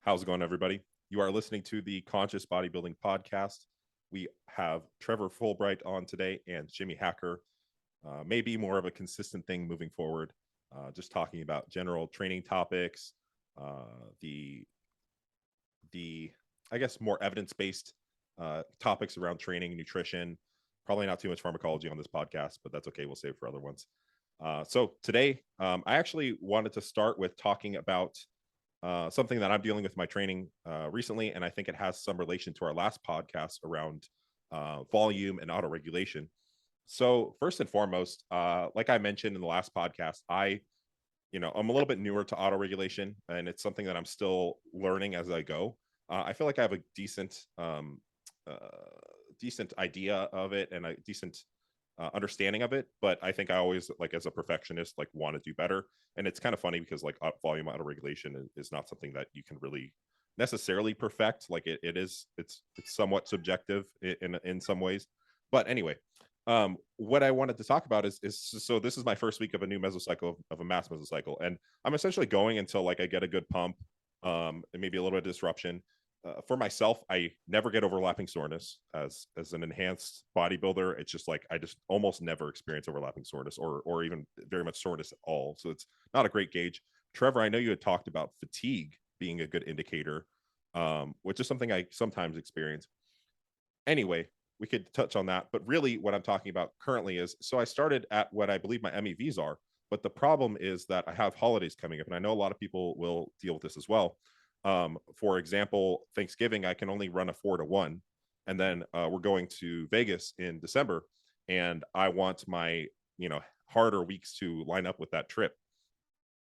How's it going, everybody? You are listening to the Conscious Bodybuilding Podcast. We have Trevor Fulbright on today and Shimmy Hacker. Maybe more of a consistent thing moving forward. Just talking about general training topics, the I guess more evidence-based topics around training and nutrition. Probably not too much pharmacology on this podcast, but that's okay. We'll save for other ones. So today, I actually wanted to start with talking about something that I'm dealing with my training recently, and I think it has some relation to our last podcast around volume and auto regulation. So first and foremost, like I mentioned in the last podcast, I'm a little bit newer to auto regulation, and it's something that I'm still learning as I go. I feel like I have a decent idea of it and a decent understanding of it, but I think I always, like, as a perfectionist, like, want to do better. And it's kind of funny because like volume auto regulation is not something that you can really necessarily perfect. Like it's somewhat subjective in some ways. But anyway, what I wanted to talk about is so this is my first week of a new mesocycle, of a mass mesocycle, and I'm essentially going until like I get a good pump, and maybe a little bit of disruption. For myself, I never get overlapping soreness as an enhanced bodybuilder. It's just like I just almost never experience overlapping soreness or even very much soreness at all. So it's not a great gauge. Trevor, I know you had talked about fatigue being a good indicator, which is something I sometimes experience. Anyway, we could touch on that, but really what I'm talking about currently is, so I started at what I believe my MEVs are, but the problem is that I have holidays coming up, and I know a lot of people will deal with this as well. For example, Thanksgiving, I can only run a 4-to-1, and then we're going to Vegas in December, and I want my harder weeks to line up with that trip.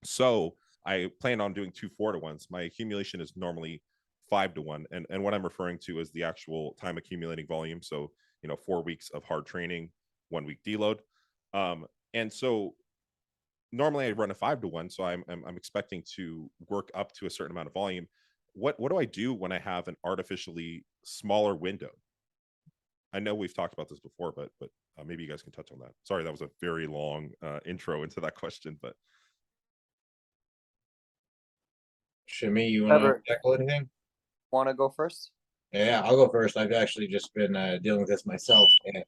So I plan on doing 2 4-to-1s. My accumulation is normally 5-to-1, and what I'm referring to is the actual time accumulating volume. So 4 weeks of hard training, 1 week deload, and so normally I run a 5-to-1, so I'm expecting to work up to a certain amount of volume. What do I do when I have an artificially smaller window? I know we've talked about this before, but maybe you guys can touch on that. Sorry, that was a very long intro into that question, but Shimmy, you want to tackle anything? Want to go first? Yeah, I'll go first. I've actually just been dealing with this myself. And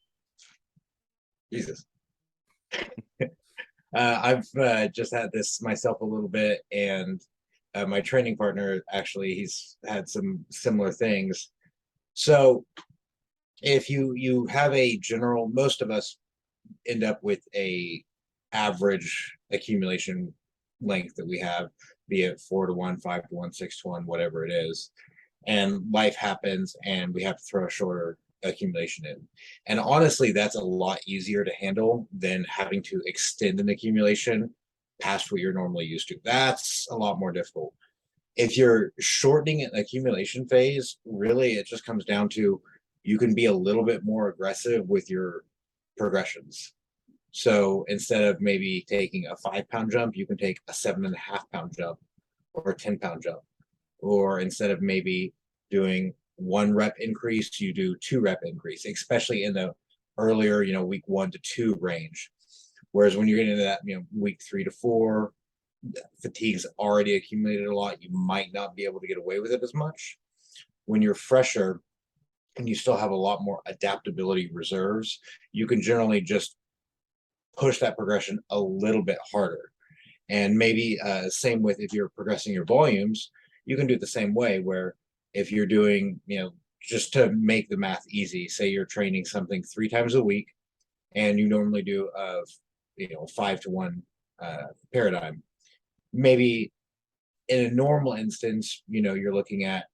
Jesus. I've just had this myself a little bit, and my training partner, actually, he's had some similar things. So if you have a general, most of us end up with a average accumulation length that we have, be it 4-to-1, 5-to-1, 6-to-1, whatever it is. And life happens and we have to throw a shorter accumulation in. And honestly, that's a lot easier to handle than having to extend an accumulation past what you're normally used to. That's a lot more difficult. If you're shortening an accumulation phase, really it just comes down to you can be a little bit more aggressive with your progressions. So instead of maybe taking a 5-pound jump, you can take a 7.5-pound jump or a 10-pound jump. Or instead of maybe doing 1 rep increase, you do 2 rep increase, especially in the earlier, week 1 to 2 range. Whereas when you're getting into that, week 3 to 4, fatigue's already accumulated a lot. You might not be able to get away with it as much. When you're fresher and you still have a lot more adaptability reserves, you can generally just push that progression a little bit harder. And maybe same with if you're progressing your volumes, you can do it the same way, where if you're doing, just to make the math easy, say you're training something 3 times a week and you normally do a 5-to-1 paradigm. Maybe in a normal instance, you're looking at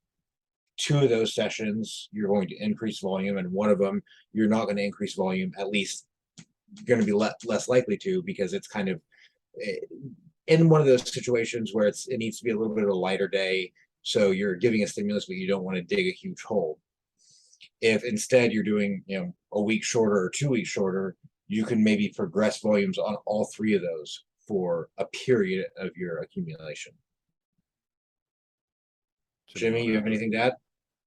2 of those sessions, you're going to increase volume, and 1 of them, you're not going to increase volume, at least you're going to be less likely to, because it's kind of in one of those situations where it needs to be a little bit of a lighter day. So you're giving a stimulus, but you don't want to dig a huge hole. If instead you're doing, a week shorter or 2 weeks shorter, you can maybe progress volumes on all 3 of those for a period of your accumulation. Jimmy, you have anything to add?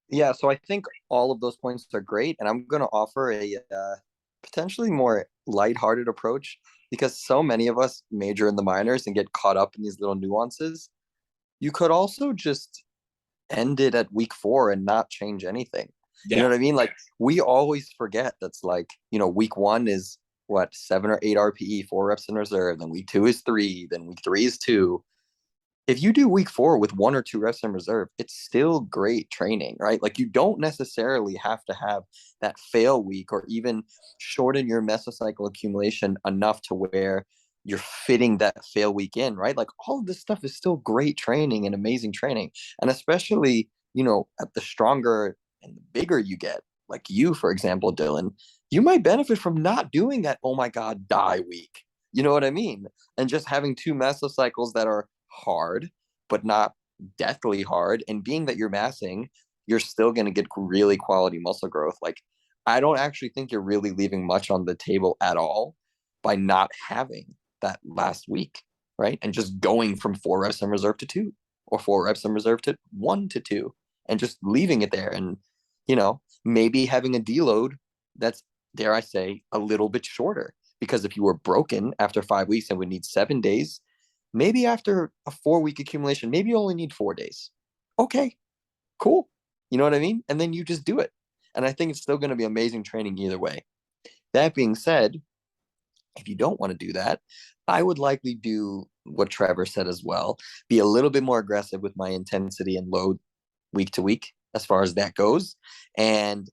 Yeah, so I think all of those points are great, and I'm going to offer a potentially more lighthearted approach, because so many of us major in the minors and get caught up in these little nuances. You could also just end it at week 4 and not change anything. You know Yeah. what I mean? Like we always forget that's like, week 1 is what, 7 or 8 RPE, 4 reps in reserve, then week 2 is 3, then week 3 is 2. If you do week 4 with 1 or 2 reps in reserve, it's still great training, right? Like you don't necessarily have to have that fail week or even shorten your mesocycle accumulation enough to where you're fitting that fail week in, right? Like all of this stuff is still great training and amazing training. And especially, at the stronger and the bigger you get, like you, for example, Dylan, you might benefit from not doing that, oh my God, die week. You know what I mean? And just having 2 mesocycles that are hard, but not deathly hard. And being that you're massing, you're still going to get really quality muscle growth. Like, I don't actually think you're really leaving much on the table at all by not having that last week, right? And just going from 4 reps in reserve to 2 or 4 reps in reserve to 1 to 2 and just leaving it there. And, maybe having a deload that's, dare I say, a little bit shorter. Because if you were broken after 5 weeks and would need 7 days, maybe after a 4-week accumulation, maybe you only need 4 days. Okay, cool. You know what I mean? And then you just do it. And I think it's still going to be amazing training either way. That being said, if you don't want to do that, I would likely do what Trevor said as well, be a little bit more aggressive with my intensity and load week to week as far as that goes. And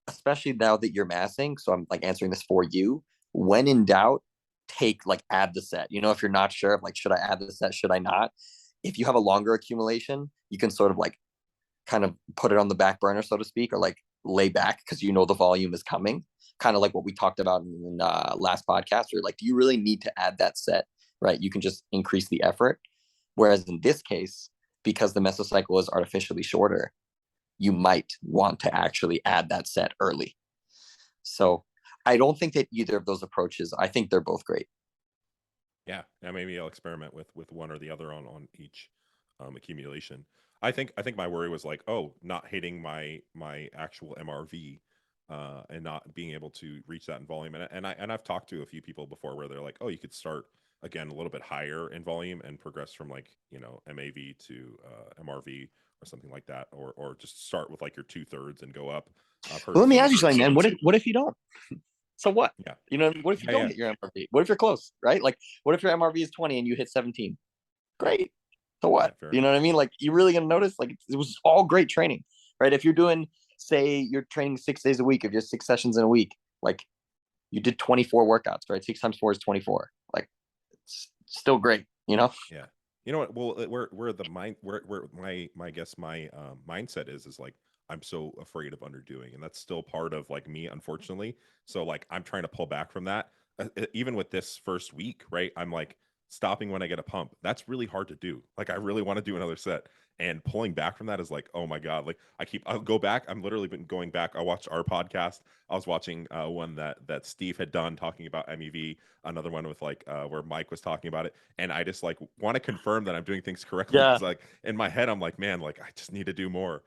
especially now that you're massing, so I'm like answering this for you, when in doubt, add the set. If you're not sure, like, should I add the set, should I not? If you have a longer accumulation, you can sort of like kind of put it on the back burner, so to speak, or like lay back because the volume is coming, kind of like what we talked about in last podcast. Or like, do you really need to add that set, right? You can just increase the effort. Whereas in this case, because the mesocycle is artificially shorter, you might want to actually add that set early. So I don't think that either of those approaches, I think they're both great. Yeah, maybe I'll experiment with one or the other on each accumulation. I think my worry was like, oh, not hitting my actual MRV, and not being able to reach that in volume. And I've talked to a few people before where they're like, oh, you could start again a little bit higher in volume and progress from like MAV to MRV or something like that, or just start with like your 2/3 and go up. I've heard Well, let me ask you similar something, man. things. What if you don't? So what? Yeah, What if you yeah, don't yeah, hit your MRV? What if you're close, right? Like, what if your MRV is 20 and you hit 17? Great. So yeah. what? Fair You know enough. what I mean? Like, you really gonna notice? Like, it was all great training, right? If you're doing, say, you're training 6 days a week, if you're 6 sessions in a week, like you did 24 workouts, right? 6 times 4 is 24. Like, it's still great. Yeah. You know what? Well, where the mind where my guess my mindset is like I'm so afraid of underdoing, and that's still part of like me, unfortunately. So like I'm trying to pull back from that. Even with this first week, right? I'm like stopping when I get a pump. That's really hard to do. Like I really want to do another set, and pulling back from that is like, oh my god. Like I'll go back. I'm literally been going back. I watched our podcast. I was watching one that Steve had done talking about MEV. Another one with like where Mike was talking about it, and I just like want to confirm that I'm doing things correctly Yeah. because like in my head I'm like, man, like I just need to do more.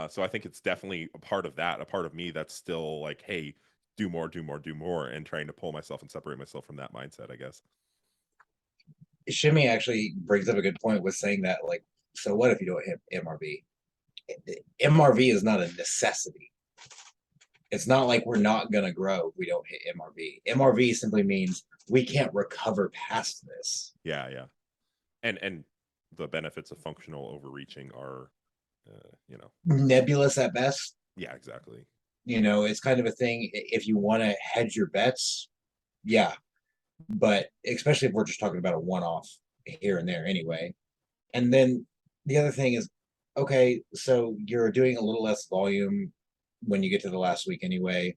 So I think it's definitely a part of that, a part of me that's still like, hey, do more, do more, do more, and trying to pull myself and separate myself from that mindset, I guess. Shimmy actually brings up a good point with saying that, like, so what if you don't hit MRV? MRV is not a necessity. It's not like we're not going to grow if we don't hit MRV. MRV simply means we can't recover past this. Yeah, yeah. And the benefits of functional overreaching are, Nebulous at best. yeah, exactly. It's kind of a thing. If you want to hedge your bets, yeah. But especially if we're just talking about a one off here and there anyway. And then the other thing is, okay, so you're doing a little less volume when you get to the last week anyway.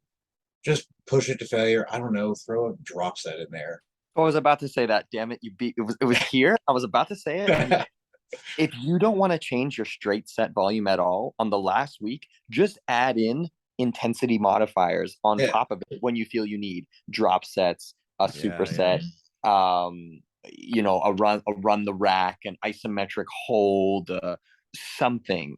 Just push it to failure. I don't know, throw a drop set in there. I was about to say that. Damn it, you beat it was here. I was about to say it. And if you don't want to change your straight set volume at all on the last week, just add in intensity modifiers on Yeah. top of it when you feel you need drop sets, a Yeah, superset, a run the rack, an isometric hold, something,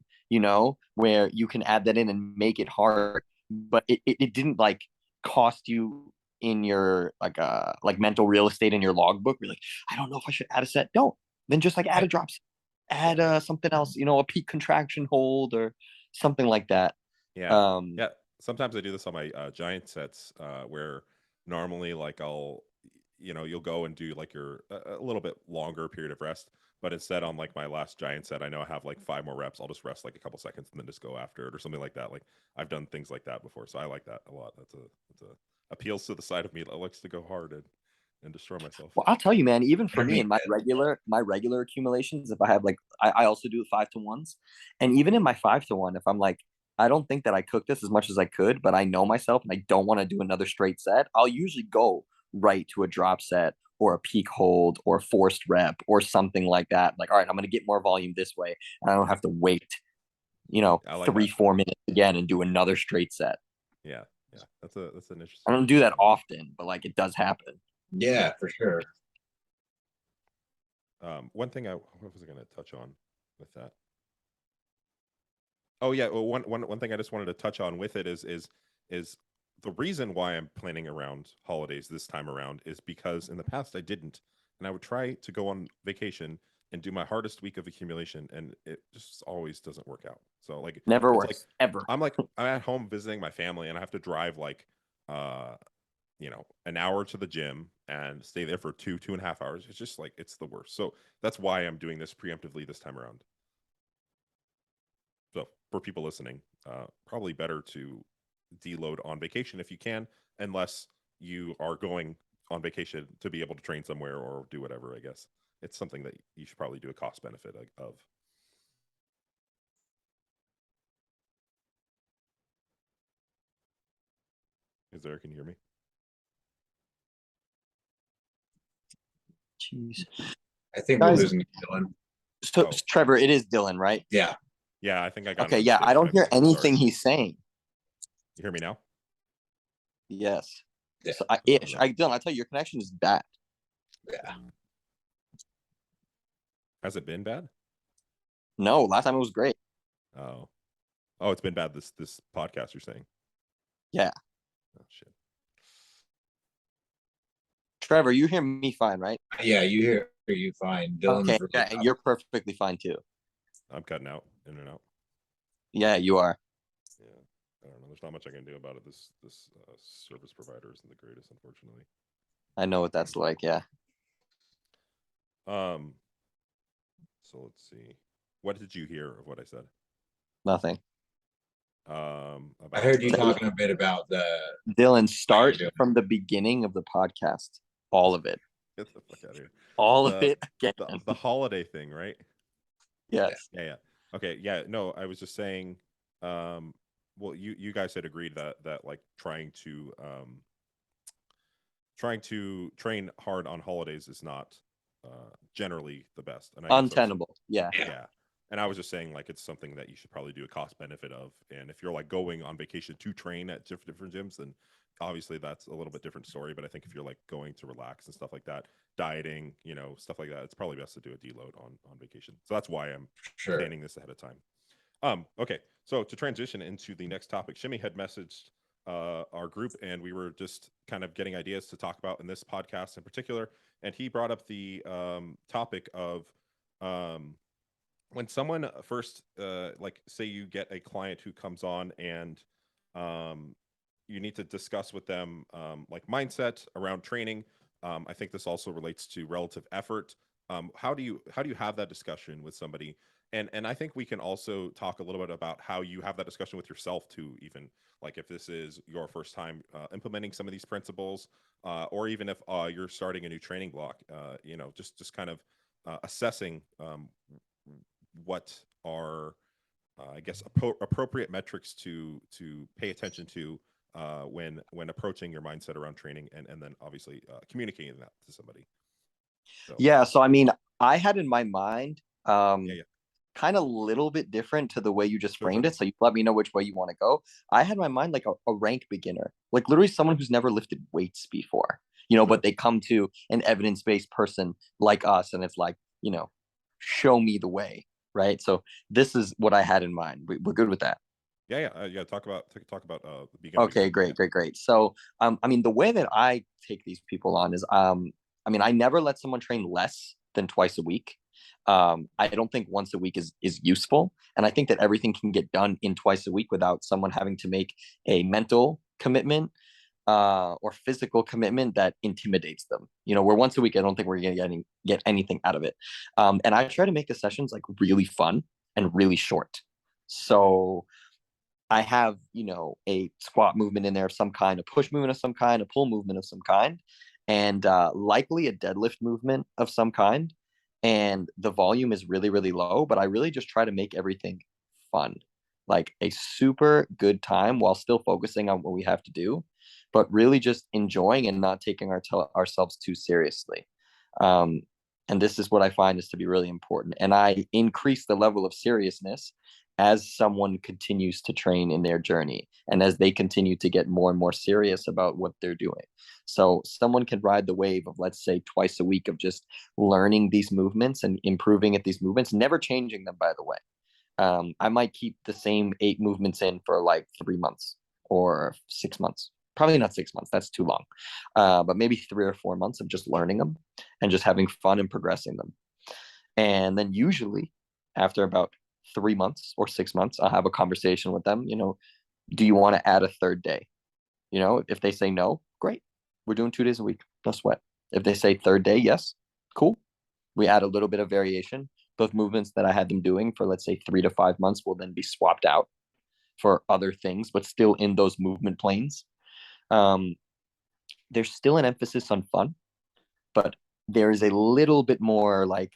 where you can add that in and make it hard, but it didn't like cost you in your like mental real estate in your logbook. You're like, I don't know if I should add a set. Don't. Then just like add a drop set. add something else, a peak contraction hold or something like that. Yeah. Yeah. Sometimes I do this on my giant sets where normally like you'll go and do like your a little bit longer period of rest, but instead on like my last giant set, I know I have like 5 more reps. I'll just rest like a couple seconds and then just go after it or something like that. Like I've done things like that before, so I like that a lot. That's a appeals to the side of me that likes to go hard and destroy myself. Well, I'll tell you, man, even for I me mean, in my regular accumulations, if I have like I also do 5-to-1s. And even in my 5-to-1, if I'm like, I don't think that I cooked this as much as I could, but I know myself and I don't want to do another straight set, I'll usually go right to a drop set or a peak hold or a forced rep or something like that. Like, all right, I'm gonna get more volume this way. And I don't have to wait, I like three, that. 4 minutes again and do another straight set. Yeah. Yeah. That's an I interesting. don't do that often, but like it does happen. yeah, for sure. One thing what was I going to touch on with that? Oh yeah, well, one thing I just wanted to touch on with it is the reason why I'm planning around holidays this time around is because in the past I didn't, and I would try to go on vacation and do my hardest week of accumulation, and it just always doesn't work out. So like Never it's like works ever. I'm at home visiting my family, and I have to drive like uh an hour to the gym and stay there for 2.5 hours. It's just like it's the worst. So that's why I'm doing this preemptively this time around. So for people listening, probably better to deload on vacation if you can, unless you are going on vacation to be able to train somewhere or do whatever. I guess it's something that you should probably do a cost benefit of. Is there? Can you hear me? Jeez. I think we're Guys, losing Dylan. So, Oh. Trevor, it is Dylan, right? Yeah. Yeah, I think I got. Okay, yeah, I don't hear anything he's saying. You hear me now? Yes. Yeah. So Dylan, I tell you, your connection is bad. Yeah. Has it been bad? No, last time it was great. Oh, it's been bad this podcast. You're saying? Yeah. Oh shit. Trevor, you hear me fine, right? Yeah, you hear you fine. Dylan's Okay, really yeah, and you're perfectly fine too. I'm cutting out in and out. Yeah, you are. Yeah, I don't know. There's not much I can do about it. This service provider isn't the greatest, unfortunately. I know what that's like. Yeah. So let's see. What did you hear of what I said? Nothing. I heard you talking a bit about the Dylan, start from the beginning of the podcast. All of it. Get the fuck out of here. All of it again. The holiday thing, right? Yes. Yeah. Okay. Yeah. No, I was just saying. Well, you guys had agreed that like trying to train hard on holidays is not generally the best, and untenable. Yeah. And I was just saying like it's something that you should probably do a cost benefit of, and if you're like going on vacation to train at different gyms, then obviously that's a little bit different story. But I think if you're like going to relax and stuff like that, dieting, stuff like that, it's probably best to do a deload on vacation. So that's why I'm planning this ahead of time. Okay, so to transition into the next topic, Shimmy had messaged our group, and we were just kind of getting ideas to talk about in this podcast in particular, and he brought up the topic of when someone first like say you get a client who comes on and you need to discuss with them like mindset around training. I think this also relates to relative effort. How do you have that discussion with somebody? And I think we can also talk a little bit about how you have that discussion with yourself too, even like if this is your first time implementing some of these principles, or even if you're starting a new training block, just kind of assessing what are I guess appropriate metrics to pay attention to when approaching your mindset around training, and then obviously communicating that to somebody. So I mean, I had in my mind kind of a little bit different to the way you just framed it, so you let me know which way you want to go. I had in my mind like a rank beginner, like literally someone who's never lifted weights before, but they come to an evidence-based person like us, and it's like, show me the way, right? So this is what I had in mind. We're good with that. Yeah. Talk about the beginner. Okay, great. So, I mean, the way that I take these people on is, I mean, I never let someone train less than twice a week. I don't think once a week is useful, and I think that everything can get done in twice a week without someone having to make a mental commitment or physical commitment that intimidates them. Where once a week, I don't think we're gonna get anything out of it. And I try to make the sessions like really fun and really short. So I have, a squat movement in there of some kind, a push movement of some kind, a pull movement of some kind, and likely a deadlift movement of some kind. And the volume is really, really low, but I really just try to make everything fun, like a super good time while still focusing on what we have to do, but really just enjoying and not taking ourselves too seriously. And this is what I find is to be really important. And I increase the level of seriousness as someone continues to train in their journey and as they continue to get more and more serious about what they're doing. So someone can ride the wave of, let's say, twice a week of just learning these movements and improving at these movements, never changing them, by the way. I might keep the same 8 movements in for like 3 months or 6 months. Probably not 6 months. That's too long. But maybe 3 or 4 months of just learning them and just having fun and progressing them. And then usually after about 3 months or 6 months, I'll have a conversation with them. Do you want to add a third day? If they say no, great. We're doing 2 days a week. No sweat. If they say third day, yes, cool. We add a little bit of variation. Those movements that I had them doing for, let's say, 3 to 5 months will then be swapped out for other things, but still in those movement planes. There's still an emphasis on fun, but there is a little bit more like,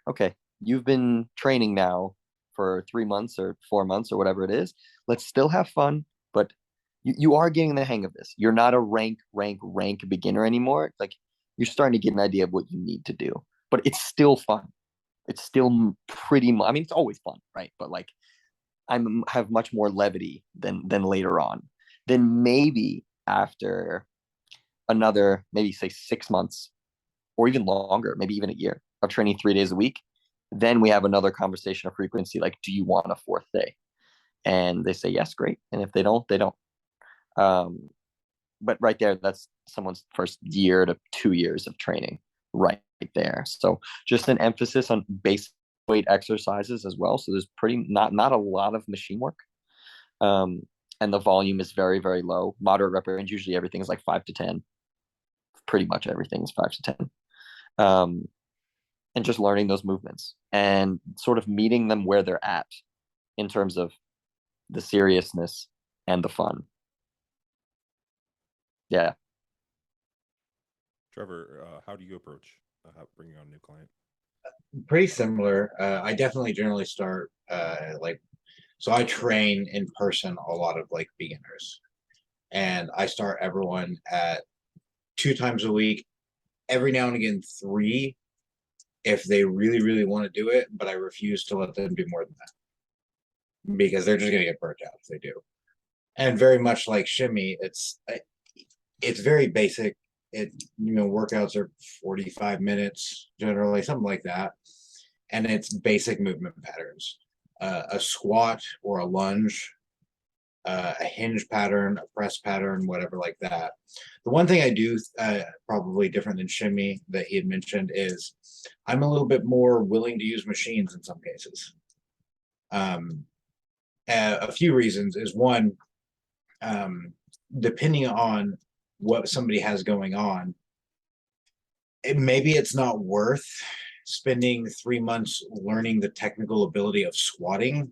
okay, you've been training now for 3 months or 4 months or whatever it is. Let's still have fun, but you are getting the hang of this. You're not a rank beginner anymore. Like, you're starting to get an idea of what you need to do, but it's still fun. It's still pretty much, I mean, it's always fun, right? But like, have much more levity than later on. Then maybe after another, maybe say 6 months or even longer, maybe even a year of training 3 days a week, then we have another conversation of frequency. Like, do you want a 4th day? And they say, yes, great. And if they don't, they don't. But right there, that's someone's first year to 2 years of training right there. So just an emphasis on base weight exercises as well. So there's not a lot of machine work. And the volume is very, very low. Moderate rep range, usually everything is like 5 to 10. Pretty much everything is 5 to 10. And just learning those movements and sort of meeting them where they're at in terms of the seriousness and the fun. Yeah. Trevor, how do you approach bringing on a new client? Pretty similar. I definitely generally start so I train in person a lot of like beginners, and I start everyone at 2 times a week, every now and again 3 if they really, really want to do it, but I refuse to let them do more than that because they're just going to get burnt out if they do. And very much like Shimmy, it's very basic. Workouts are 45 minutes generally, something like that, and it's basic movement patterns. A squat or a lunge, a hinge pattern, a press pattern, whatever like that. The one thing I do probably different than Shimmy that he had mentioned is I'm a little bit more willing to use machines in some cases. A few reasons is one, depending on what somebody has going on, maybe it's not worth spending 3 months learning the technical ability of squatting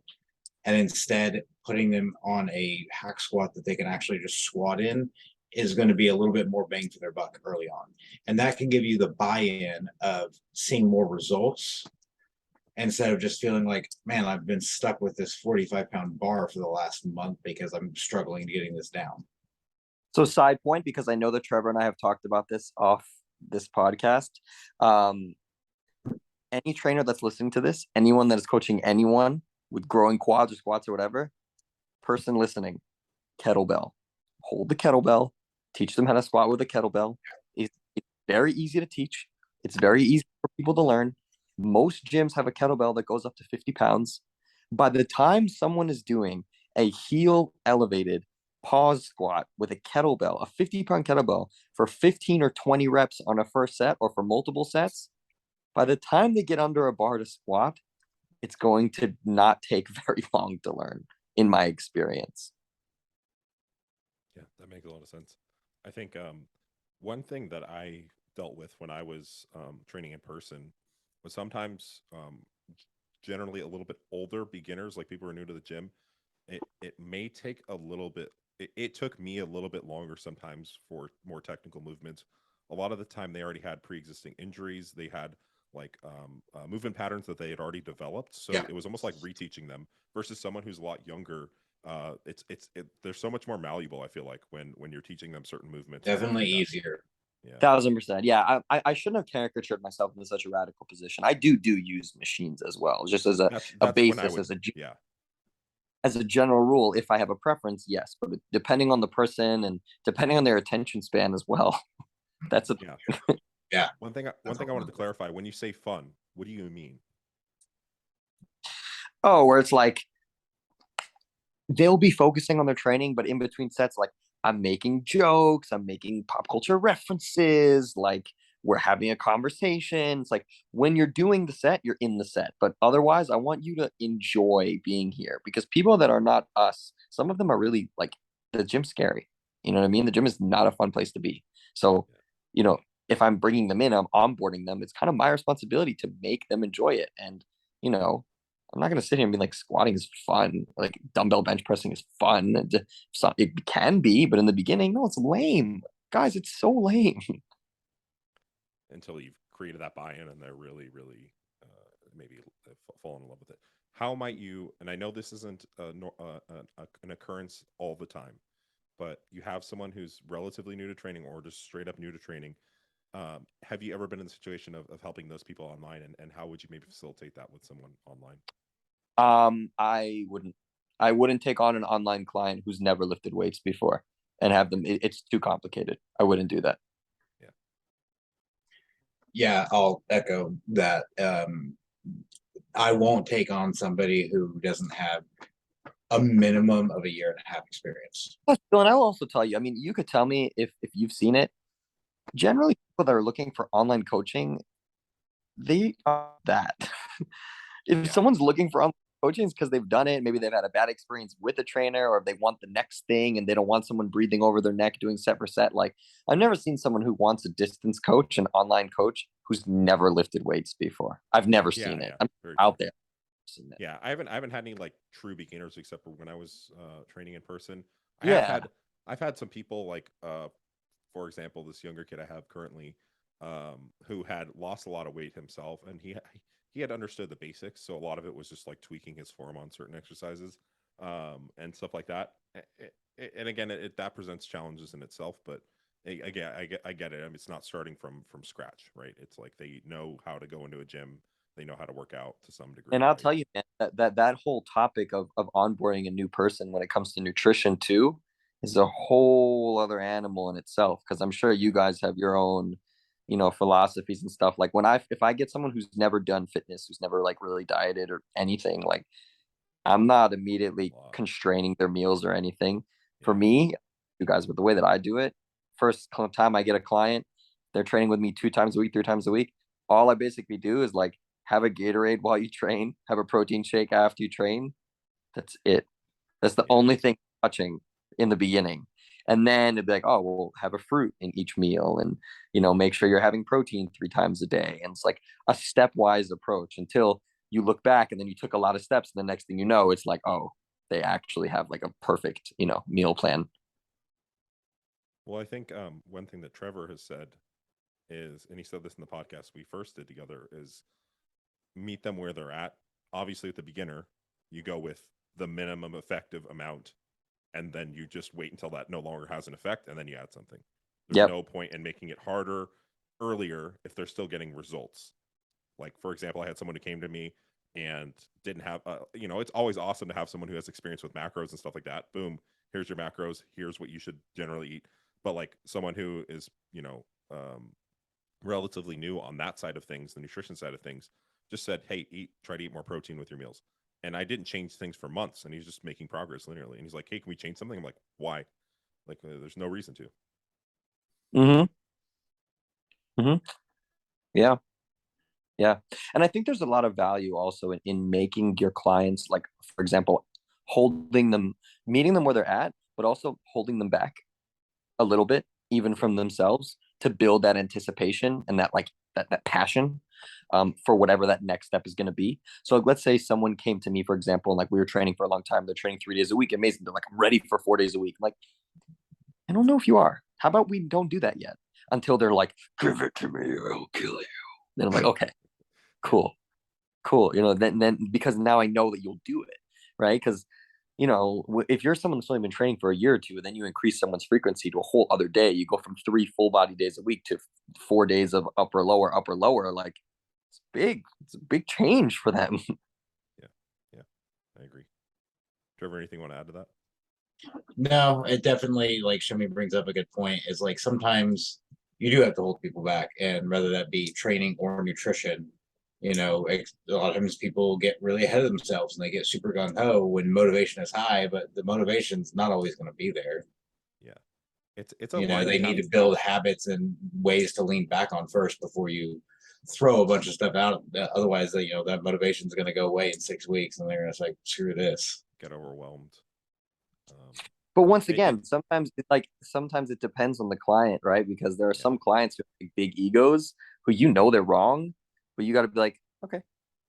and instead putting them on a hack squat that they can actually just squat in is going to be a little bit more bang for their buck early on. And that can give you the buy-in of seeing more results instead of just feeling like, man, I've been stuck with this 45-pound bar for the last month because I'm struggling getting this down. So side point, because I know that Trevor and I have talked about this off this podcast. Any trainer that's listening to this, anyone that is coaching anyone with growing quads or squats or whatever, person listening, kettlebell. Hold the kettlebell. Teach them how to squat with a kettlebell. It's very easy to teach. It's very easy for people to learn. Most gyms have a kettlebell that goes up to 50 pounds. By the time someone is doing a heel elevated pause squat with a kettlebell, a 50-pound kettlebell for 15 or 20 reps on a first set or for multiple sets, by the time they get under a bar to squat, it's going to not take very long to learn, in my experience. Yeah, that makes a lot of sense. I think one thing that I dealt with when I was training in person was sometimes generally a little bit older beginners, like people who are new to the gym. It may take a little bit. It took me a little bit longer sometimes for more technical movements. A lot of the time, they already had pre-existing injuries. They had like movement patterns that they had already developed, so Yeah, it was almost like reteaching them versus someone who's a lot younger. They're so much more malleable. I feel like when you're teaching them certain movements and stuff definitely like that. easier. Yeah, 1000%. Yeah, I shouldn't have caricatured myself into such a radical position. I do use machines as well, just as a that's when I basis, would. Yeah, as a general rule. If I have a preference, yes, but depending on the person and depending on their attention span as well, that's a yeah. Yeah, One thing I wanted to clarify: when you say fun, what do you mean? oh, where it's like they'll be focusing on their training, but in between sets, like I'm making jokes, I'm making pop culture references, like we're having a conversation. It's like when you're doing the set, you're in the set. But otherwise, I want you to enjoy being here because people that are not us, some of them are really like the gym's scary. You know what I mean? The gym is not a fun place to be. So, Yeah. you know, if I'm bringing them in, I'm onboarding them. It's kind of my responsibility to make them enjoy it. And, you know, I'm not gonna sit here and be like squatting is fun, like dumbbell bench pressing is fun. It can be, but in the beginning, no, it's lame, guys. It's so lame. Until you've created that buy-in and they're really maybe fallen in love with it. How might you? And I know this isn't an occurrence all the time, but you have someone who's relatively new to training or just straight up new to training. Have you ever been in the situation of helping those people online, and how would you maybe facilitate that with someone online? I wouldn't. I wouldn't take on an online client who's never lifted weights before and have them. It's too complicated. I wouldn't do that. Yeah, yeah, I'll echo that. I won't take on somebody who doesn't have a minimum of a year and a half experience. Bill, and I'll also tell you. I mean, you could tell me if you've seen it. Generally, people that are looking for online coaching, they are that. If yeah, someone's looking for online coaching, it's because they've done it. Maybe they've had a bad experience with a trainer, or they want the next thing and they don't want someone breathing over their neck doing set for set. Like, I've never seen someone who wants a distance coach, an online coach, who's never lifted weights before. I've never yeah, seen it. yeah. I'm Very true. out there. Seen it. Yeah, I haven't had any like true beginners except for when I was training in person. I have Yeah. had I've had some people like for example, this younger kid I have currently who had lost a lot of weight himself, and he had understood the basics, so a lot of it was just like tweaking his form on certain exercises and stuff like that. And again, that presents challenges in itself, but again, I get it. I mean, it's not starting from scratch, right? It's like they know how to go into a gym, they know how to work out to some degree, And I'll right? tell you, man, that whole topic of onboarding a new person when it comes to nutrition too is a whole other animal in itself. Because I'm sure you guys have your own, philosophies and stuff. Like if I get someone who's never done fitness, who's never like really dieted or anything, like I'm not immediately Wow. constraining their meals or anything. For Yeah. me, you guys, with the way that I do it, first time I get a client, they're training with me 2 times a week, 3 times a week. All I basically do is like have a Gatorade while you train, have a protein shake after you train. That's it. That's the Yeah. only thing touching in the beginning. And then it'd be like, oh, we'll have a fruit in each meal and, make sure you're having protein 3 times a day. And it's like a stepwise approach until you look back and then you took a lot of steps. And the next thing you know, it's like, oh, they actually have like a perfect, meal plan. Well, I think one thing that Trevor has said is, and he said this in the podcast we first did together, is meet them where they're at. Obviously, at the beginner, you go with the minimum effective amount, and then you just wait until that no longer has an effect, and then you add something. There's Yep. no point in making it harder earlier if they're still getting results. Like, for example, I had someone who came to me and didn't have, it's always awesome to have someone who has experience with macros and stuff like that. Boom, here's your macros. Here's what you should generally eat. But like someone who is, relatively new on that side of things, the nutrition side of things, just said, "Hey, try to eat more protein with your meals." And I didn't change things for months, and he's just making progress linearly. And he's like, "Hey, can we change something?" I'm like, "Why?" Like, there's no reason to. Mm-hmm. Mm-hmm. Yeah. Yeah. And I think there's a lot of value also in making your clients, like, for example, holding them, meeting them where they're at, but also holding them back a little bit, even from themselves, to build that anticipation and that, like, that passion for whatever that next step is going to be. So let's say someone came to me, for example, and like we were training for a long time. They're training 3 days a week. Amazing. They're like, I'm ready for 4 days a week. I'm like, I don't know if you are. How about we don't do that yet until they're like, give it to me, I'll kill you. Then I'm like, okay, Yeah. cool, cool. Then because now I know that you'll do it, right? Because if you're someone that's only been training for a year or two, and then you increase someone's frequency to a whole other day, you go from 3 full body days a week to 4 days of upper lower. Like, it's big. It's a big change for them. Yeah. Yeah. I agree. Trevor, anything you want to add to that? No, it definitely, like Shimmy brings up a good point, is like sometimes you do have to hold people back, and whether that be training or nutrition, a lot of times people get really ahead of themselves and they get super gung ho when motivation is high, but the motivation's not always going to be there. Yeah. It's a line They you need have. to build habits and ways to lean back on first before you throw a bunch of stuff out. Otherwise, that motivation's going to go away in 6 weeks, and they're going to say, "Screw this." Get overwhelmed. But once It, it again, sometimes it depends on the client, right? Because there are yeah, some clients who have big egos who they're wrong, but you got to be like, okay,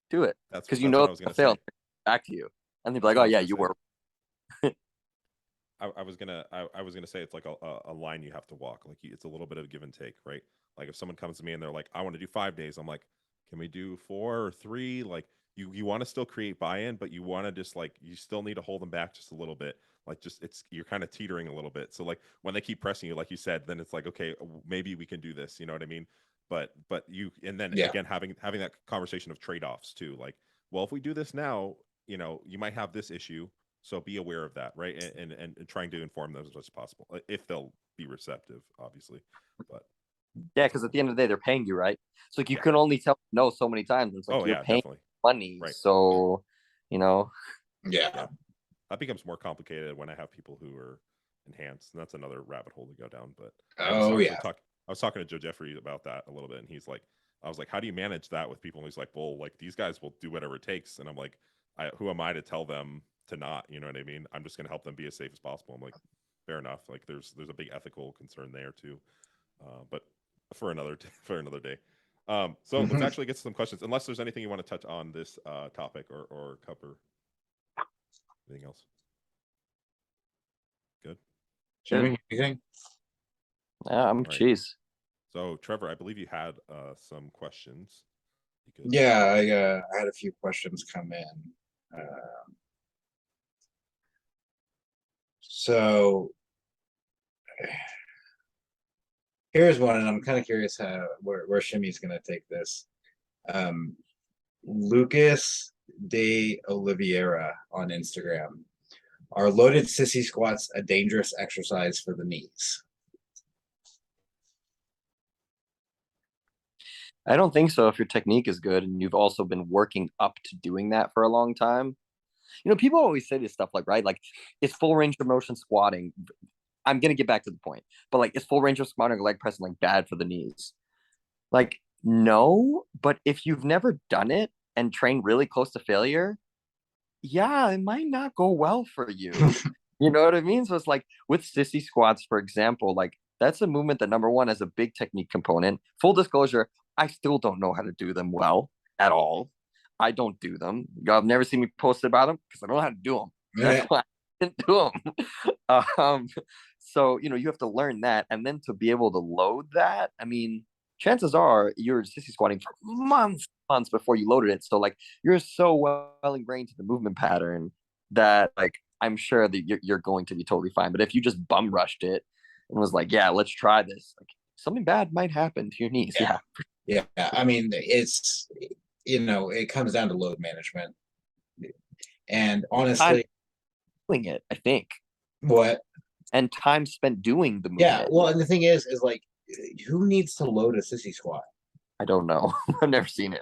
do it, because that's what I was they'll gonna fail say. back to you, and they'll be That's like, what oh I was yeah, gonna you say. were. I was gonna say it's like a line you have to walk. Like it's a little bit of give and take, right? Like if someone comes to me and they're like, I want to do 5 days, I'm like, can we do 4 or 3? Like you want to still create buy-in, but you want to just like you still need to hold them back just a little bit. Like just you're kind of teetering a little bit. So like when they keep pressing you, like you said, then it's like okay, maybe we can do this. You know what I mean? But you and then Yeah, again having that conversation of trade-offs too. Like well, if we do this now, you might have this issue, so be aware of that, right? And trying to inform them as much as possible, if they'll be receptive, obviously. But Yeah, because at the end of the day, they're paying you, right? So like you yeah. can only tell no so many times. It's like Oh you're yeah, paying definitely. money, Right. so you know. yeah. Yeah. That becomes more complicated when I have people who are enhanced, and that's another rabbit hole to go down. But I was Oh actually yeah. talking. I was talking to Joe Jeffrey about that a little bit, and he's like, I was like, how do you manage that with people? And he's like, well, like these guys will do whatever it takes, and I'm like, who am I to tell them to not? You know what I mean? I'm just going to help them be as safe as possible. I'm like, fair enough. Like there's a big ethical concern there too, but for another for another day. So let's Mhm. actually get to some questions. Unless there's anything you want to touch on this topic or cover anything else. Good. Jimmy, you think? Yeah, I'm All right. cheese. So Trevor, I believe you had some questions. You could. Yeah, I had a few questions come in. So here's one, and I'm kind of curious where Shimmy's gonna take this. Um, Lucas de Oliveira on Instagram. Are loaded sissy squats a dangerous exercise for the knees? I don't think so if your technique is good and you've also been working up to doing that for a long time. People always say this stuff like, right? Like, is full range of motion squatting? I'm gonna get back to the point, but like, is full range of squatting or leg pressing like bad for the knees? Like, no, but if you've never done it and trained really close to failure, yeah, it might not go well for you. You know what I mean? So it's like with sissy squats, for example, like that's a movement that number one has a big technique component. Full disclosure, I still don't know how to do them well at all. I don't do them. Y'all have never seen me post about them because I don't know how to do them. That's Yeah, why I didn't do them. So you have to learn that, and then to be able to load that. I mean, chances are you're sissy squatting for months before you loaded it. So like you're so well ingrained to the movement pattern that like I'm sure that you're going to be totally fine. But if you just bum rushed it and was like, yeah, let's try this, like something bad might happen to your knees. yeah, Yeah. yeah. I mean, it comes down to load management, and Time honestly, doing it, I think, what? and time spent doing the Yeah, movement. well, and the thing is like, who needs to load a sissy squat? I don't know. I've never seen it.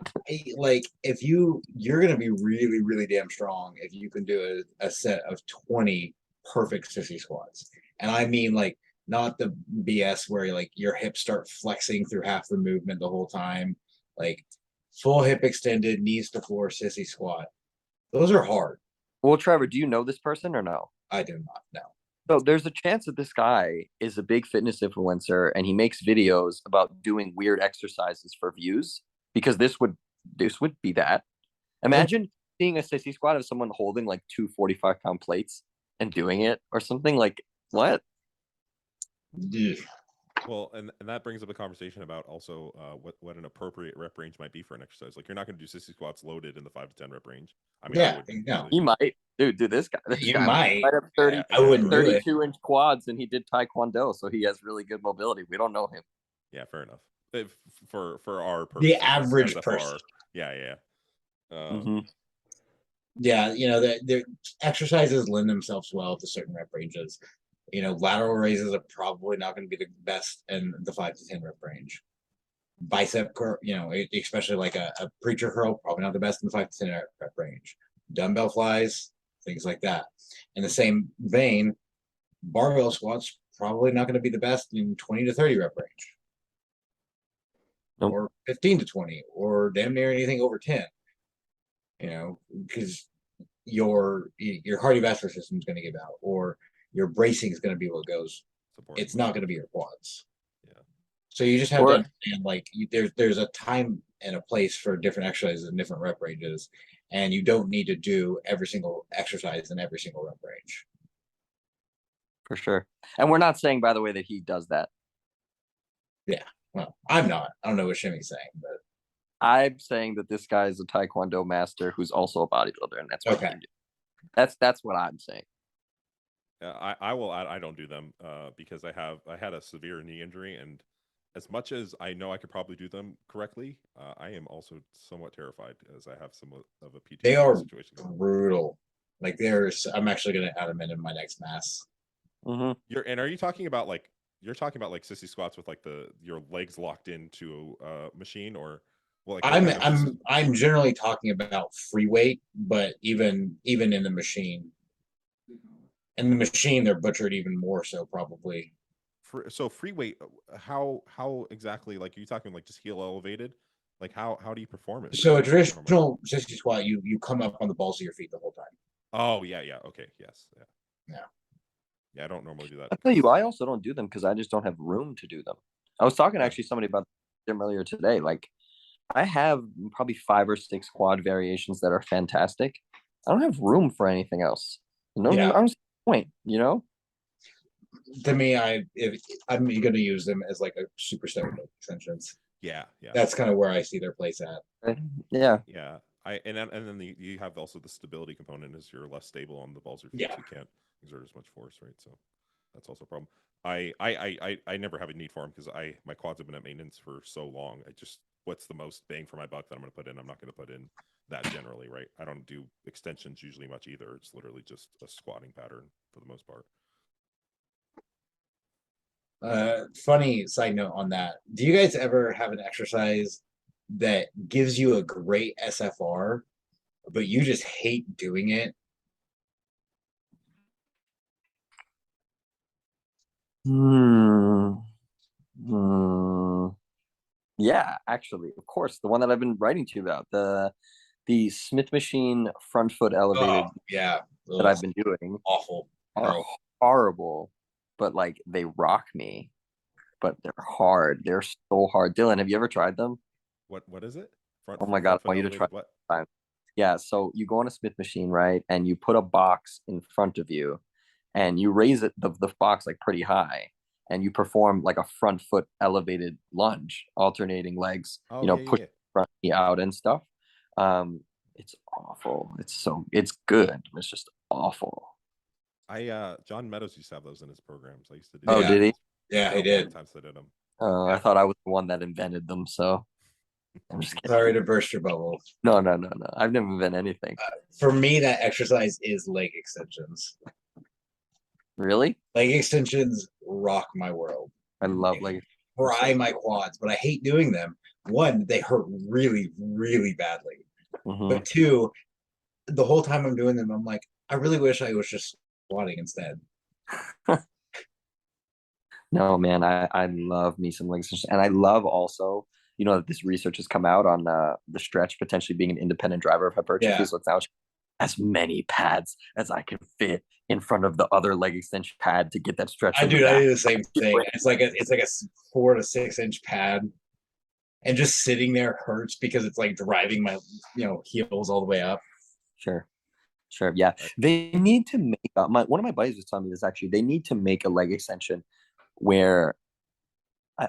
Like, if you're gonna be really, really damn strong if you can do a set of 20 perfect sissy squats, and I mean like not the BS where like your hips start flexing through half the movement the whole time, like full hip extended, knees to floor, sissy squat. Those are hard. Well, Trevor, do you know this person or no? I do not know. So there's a chance that this guy is a big fitness influencer and he makes videos about doing weird exercises for views because this would be that. Imagine seeing a sissy squat of someone holding like two 45-pound plates and doing it or something like what? Ugh. Well, and that brings up a conversation about also what an appropriate rep range might be for an exercise. Like you're not going to do sissy squats loaded in the 5 to 10 rep range. I mean, Yeah, I would no. He might, dude. This guy. You might. Might have 30, I wouldn't do it. 32-inch quads, and he did taekwondo, so he has really good mobility. We don't know him. Yeah, fair enough. If, for our The purposes, average SFR, person. Yeah. Yeah, the exercises lend themselves well to certain rep ranges. Lateral raises are probably not going to be the best in the 5 to 10 rep range. Bicep curl, especially like a preacher curl, probably not the best in the 5 to 10 rep range. Dumbbell flies, things like that. In the same vein, barbell squats probably not going to be the best in 20 to 30 rep range. Nope. Or 15 to 20, or damn near anything over 10. Because your cardiovascular system is going to give out, or your bracing is going to be what goes. It's not going to be your quads. Yeah. So you just have to understand, like, there's a time and a place for different exercises and different rep ranges, and you don't need to do every single exercise in every single rep range. For sure. And we're not saying, by the way, that he does that. Yeah. Well, I'm not. I don't know what Shimmy's saying, but I'm saying that this guy is a taekwondo master who's also a bodybuilder, and that's what Okay. he do. That's what I'm saying. I will add, I don't do them because I had a severe knee injury, and as much as I know I could probably do them correctly, I am also somewhat terrified as I have some of a PTSD they are situation. brutal. Like I'm actually going to add them in my next mass. Mm-hmm. Are you talking about like sissy squats with like your legs locked into a machine, or well, like I'm generally talking about free weight, but even in the machine. In the machine, they're butchered even more so, probably. So free weight, how exactly, like, are you talking like just heel elevated? Like how do you perform it? So a traditional sissy squat, you come up on the balls of your feet the whole time. Oh yeah, okay, yes, Yeah. I don't normally do that. I'll tell you, I also don't do them because I just don't have room to do them. I was talking to actually somebody about them earlier today. Like, I have probably 5 or 6 quad variations that are fantastic. I don't have room for anything else. No, Yeah. I don't see the point, To me, I'm going to use them as like a super steroid extensions. Yeah. That's kind of where I see their place at. Yeah. And then you have also the stability component, as you're less stable on the balls of your feet, Yeah. so you can't exert as much force, right? So that's also a problem. I never have a need for them because my quads have been at maintenance for so long. What's the most bang for my buck that I'm going to put in? I'm not going to put in that generally, right? I don't do extensions usually much either. It's literally just a squatting pattern for the most part. Funny side note on that. Do you guys ever have an exercise that gives you a great SFR, but you just hate doing it? Yeah, actually, of course, the one that I've been writing to you about, the Smith machine front foot elevated Yeah. that I've been doing Awful. are horrible, but like they rock me. But they're hard. They're so hard. Dylan, have you ever tried them? What is it? Oh my God, I want you to try it. Yeah, so you go on a Smith machine, right? And you put a box in front of you and you raise it, the box, like pretty high, and you perform like a front foot elevated lunge, alternating legs, push front knee out and stuff. It's awful. It's good. It's just awful. John Meadows used to have those in his programs. I used to do. Oh, did he? Yeah, he did. Times I did them. I thought I was the one that invented them, so I'm just kidding. Sorry to burst your bubble. No. I've never invented anything. For me, that exercise is leg extensions. Really? Leg extensions rock my world. I love leg. Fry my quads, but I hate doing them. One, they hurt really, really badly. Mm-hmm. But 2, the whole time I'm doing them, I'm like, I really wish I was just squatting instead. No, man, I love me some leg extensions, and I love also, you know that this research has come out on the stretch potentially being an independent driver of hypertrophy. Yeah. So it's now as many pads as I can fit in front of the other leg extension pad to get that stretch. I do the same thing. It's like a 4 to 6 inch pad, and just sitting there hurts because it's like driving my heels all the way up. Sure. Yeah, they need to make one of my buddies was telling me this actually. They need to make a leg extension where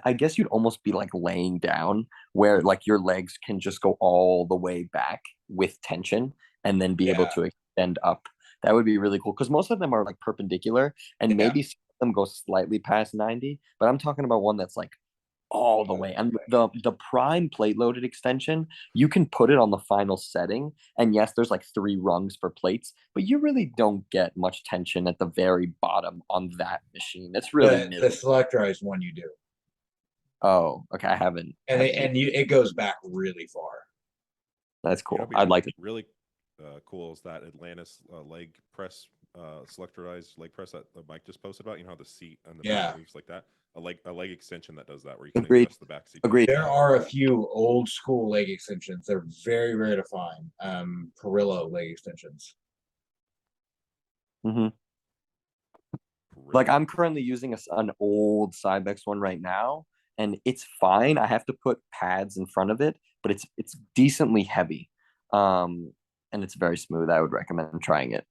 I guess you'd almost be like laying down, where like your legs can just go all the way back with tension and then be able to extend up. That would be really cool because most of them are like perpendicular and maybe some of them go slightly past 90, but I'm talking about one that's like all the way. And the prime plate loaded extension, you can put it on the final setting. And yes, there's like 3 rungs for plates, but you really don't get much tension at the very bottom on that machine. It's really the selectorized one you do. Oh, okay. I haven't. It goes back really far. That's cool. I'd like to. Really cool is that Atlantis leg press, selectorized leg press that Mike just posted about. You know how the seat and the back moves like that. A leg extension that does that, where you can adjust the back seat. Agreed. There are a few old school leg extensions. They're very rare to find. APPAREL leg extensions. Mm-hmm. Like I'm currently using an old Cybex one right now, and it's fine. I have to put pads in front of it, but it's decently heavy, and it's very smooth. I would recommend trying it.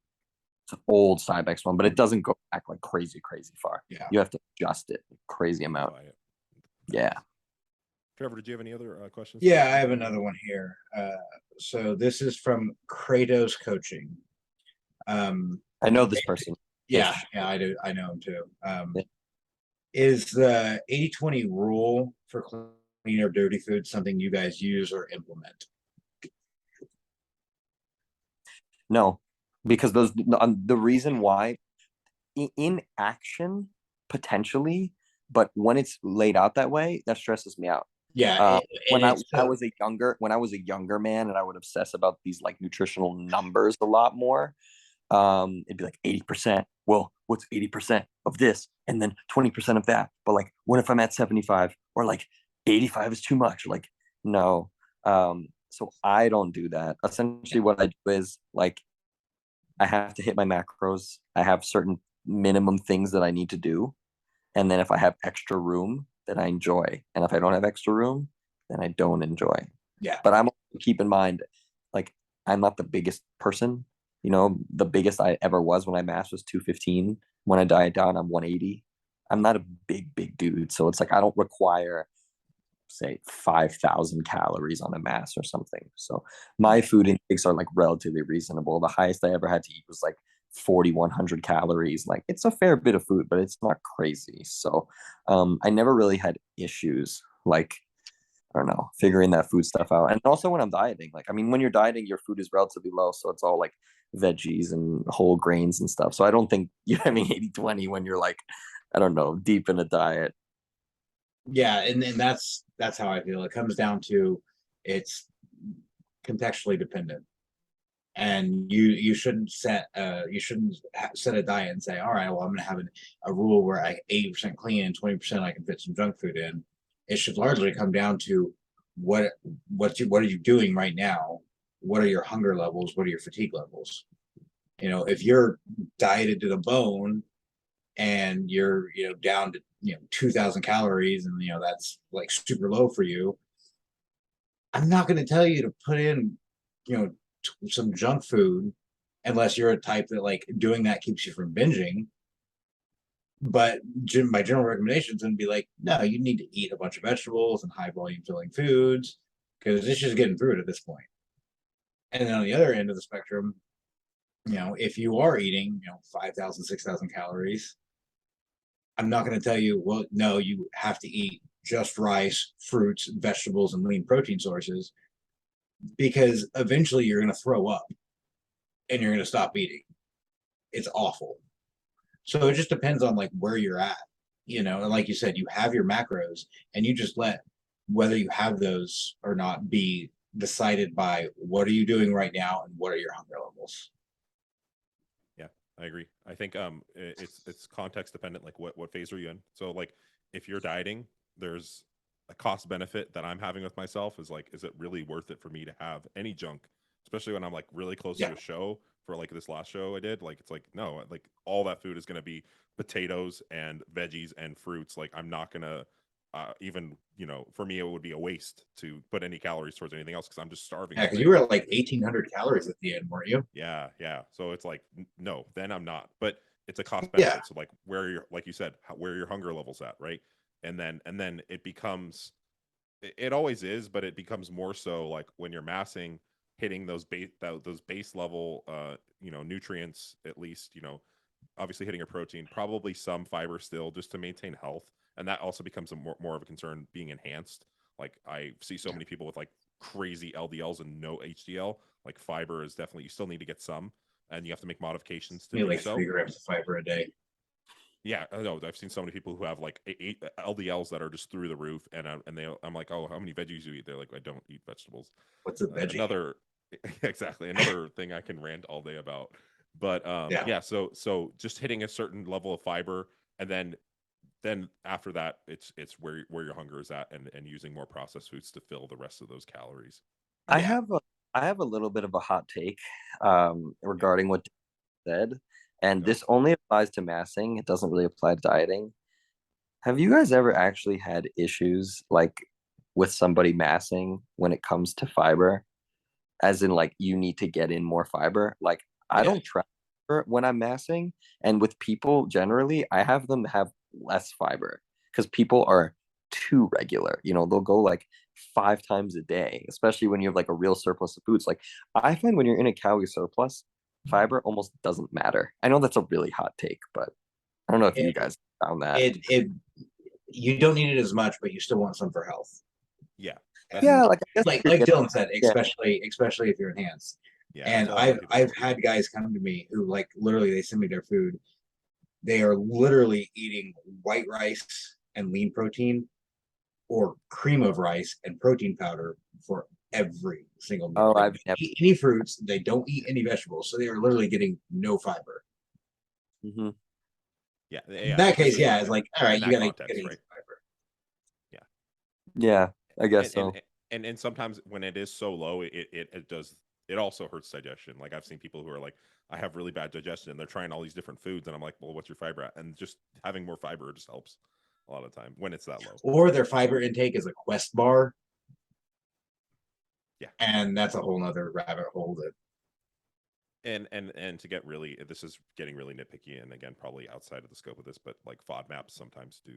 It's an old Cybex one, but it doesn't go back like crazy far. Yeah, you have to adjust it crazy amount. Yeah. Trevor, did you have any other questions? Yeah, I have another one here. So this is from Kratos Coaching. I know this person. Yeah, I do. I know him too. Is the 80-20 rule for clean or dirty food something you guys use or implement? No, because the reason why in action potentially, but when it's laid out that way, that stresses me out. Yeah, when I was a younger man, and I would obsess about these like nutritional numbers a lot more. It'd be like 80%. Well, what's 80% of this, and then 20% of that? But like, what if I'm at 75, or like 85 is too much? Like, no. So I don't do that. Essentially, what I do is like, I have to hit my macros. I have certain minimum things that I need to do, and then if I have extra room, then I enjoy, and if I don't have extra room, then I don't enjoy. Yeah. But I'm keep in mind, like, I'm not the biggest person. You know, the biggest I ever was when I massed was 215. When I diet down, I'm 180. I'm not a big dude. So it's like I don't require, say, 5,000 calories on a mass or something. So my food intakes are like relatively reasonable. The highest I ever had to eat was like 4,100 calories. Like it's a fair bit of food, but it's not crazy. So I never really had issues like, I don't know, figuring that food stuff out. And also when I'm dieting, like, I mean, when you're dieting, your food is relatively low. So it's all like veggies and whole grains and stuff. So I don't think you're having 80-20 when you're like, I don't know, deep in a diet. Yeah. And that's how I feel. It comes down to it's contextually dependent. And you shouldn't set a diet and say, all right, well, I'm going to have a rule where I 80% clean and 20% I can fit some junk food in. It should largely come down to what are you doing right now? What are your hunger levels? What are your fatigue levels? You know, if you're dieted to the bone and you're down to 2,000 calories and that's like super low for you, I'm not going to tell you to put in some junk food unless you're a type that like doing that keeps you from binging. But my general recommendation is going to be like, no, you need to eat a bunch of vegetables and high volume filling foods because it's just getting through it at this point. And then on the other end of the spectrum, if you are eating 5,000 6,000 calories, I'm not going to tell you, well, no, you have to eat just rice, fruits, vegetables, and lean protein sources, because eventually you're going to throw up and you're going to stop eating. It's awful. So it just depends on like where you're at, and like you said, you have your macros and you just let whether you have those or not be decided by what are you doing right now and what are your hunger levels. Yeah, I agree. I think it's context dependent, like what phase are you in? So like if you're dieting, there's a cost benefit that I'm having with myself is like, is it really worth it for me to have any junk, especially when I'm like really close to a show for like this last show I did? Like, it's like, no, like all that food is going to be potatoes and veggies and fruits. Like, I'm not going to even, for me, it would be a waste to put any calories towards anything else because I'm just starving. Yeah, because you were at like 1,800 calories at the end, weren't you? Yeah, yeah. So it's like, no, then I'm not. But it's a cost Yeah. benefit. So like where you're, like you said, where your hunger levels at, right? And then it becomes, it always is, but it becomes more so like when you're massing, hitting those base level, nutrients at least, obviously hitting a protein, probably some fiber still just to maintain health, and that also becomes more of a concern being enhanced. Like I see so many people with like crazy LDLs and no HDL. Like fiber is definitely, you still need to get some, and you have to make modifications to Maybe do like so. 3 grams of fiber a day. Yeah, I know. I've seen so many people who have like 8 LDLs that are just through the roof, and I'm like, oh, how many veggies do you eat? They're like, I don't eat vegetables. What's a veggie? Another, exactly, another thing I can rant all day about. But yeah, so just hitting a certain level of fiber, and then after that, it's where your hunger is at, and using more processed foods to fill the rest of those calories. I have a little bit of a hot take regarding what you said, and this only applies to massing. It doesn't really apply to dieting. Have you guys ever actually had issues like with somebody massing when it comes to fiber? As in, like, you need to get in more fiber. Like, I don't try when I'm massing, and with people generally, I have them have less fiber because people are too regular. They'll go like 5 times a day, especially when you have like a real surplus of foods. Like, I find when you're in a calorie surplus, fiber almost doesn't matter. I know that's a really hot take, but I don't know if you guys found that. You don't need it as much, but you still want some for health. Yeah. Yeah, like I guess like Dylan said, especially if you're enhanced. Yeah, and I've had guys come to me who like literally they send me their food. They are literally eating white rice and lean protein, or cream of rice and protein powder for every single meal. I've never eat any fruits. They don't eat any vegetables, so they are literally getting no fiber. Mm-hmm. Yeah. In that case, it's like, all right, you gotta eat right? fiber. Yeah, I guess so. And sometimes when it is so low, it also hurts digestion. Like I've seen people who are like, I have really bad digestion, and they're trying all these different foods, and I'm like, well, what's your fiber at? And just having more fiber just helps a lot of the time when it's that low. Or their fiber intake is a Quest bar. Yeah, and that's a whole nother rabbit hole. And to get really, this is getting really nitpicky, and again, probably outside of the scope of this, but like FODMAPs sometimes do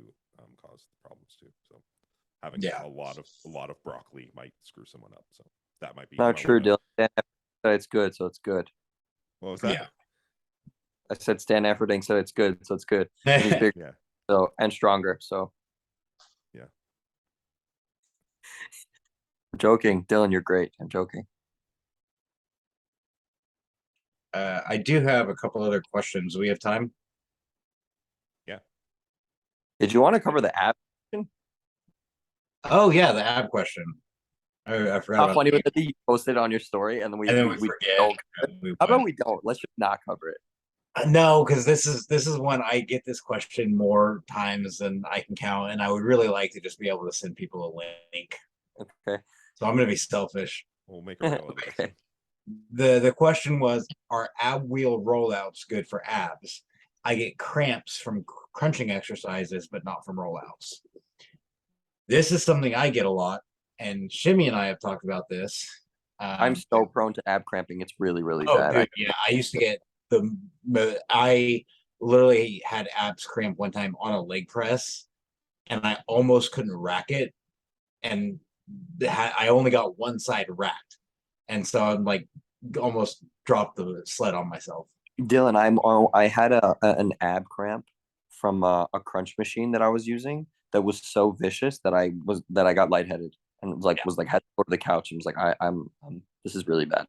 cause problems too. So having a lot of broccoli might screw someone up. So that might be not true, Dylan. It's good, so it's good. What was that? Yeah. I said Stan Efferding said it's good, so it's good. He's bigger, yeah. So and stronger. So yeah. I'm joking, Dylan. You're great. I'm joking. I do have a couple other questions. Do we have time? Yeah. Did you want to cover the ab question? Oh yeah, the ab question. I forgot. How funny would it be? You posted it on your story, and then we forget. How about we don't? Let's just not cover it. No, because this is when I get this question more times than I can count, and I would really like to just be able to send people a link. Okay. So I'm gonna be selfish. We'll make a roll okay. The question was, are ab wheel rollouts good for abs? I get cramps from crunching exercises, but not from rollouts. This is something I get a lot, and Shimmy and I have talked about this. I'm so prone to ab cramping. It's really, really oh, bad. Dude, I used to get I literally had abs cramp one time on a leg press, and I almost couldn't rack it, and I only got one side racked, and so I'm like almost dropped the sled on myself. Dylan, I had an ab cramp from a crunch machine that I was using that was so vicious that I got lightheaded and was like had to go to the couch and was like I'm this is really bad.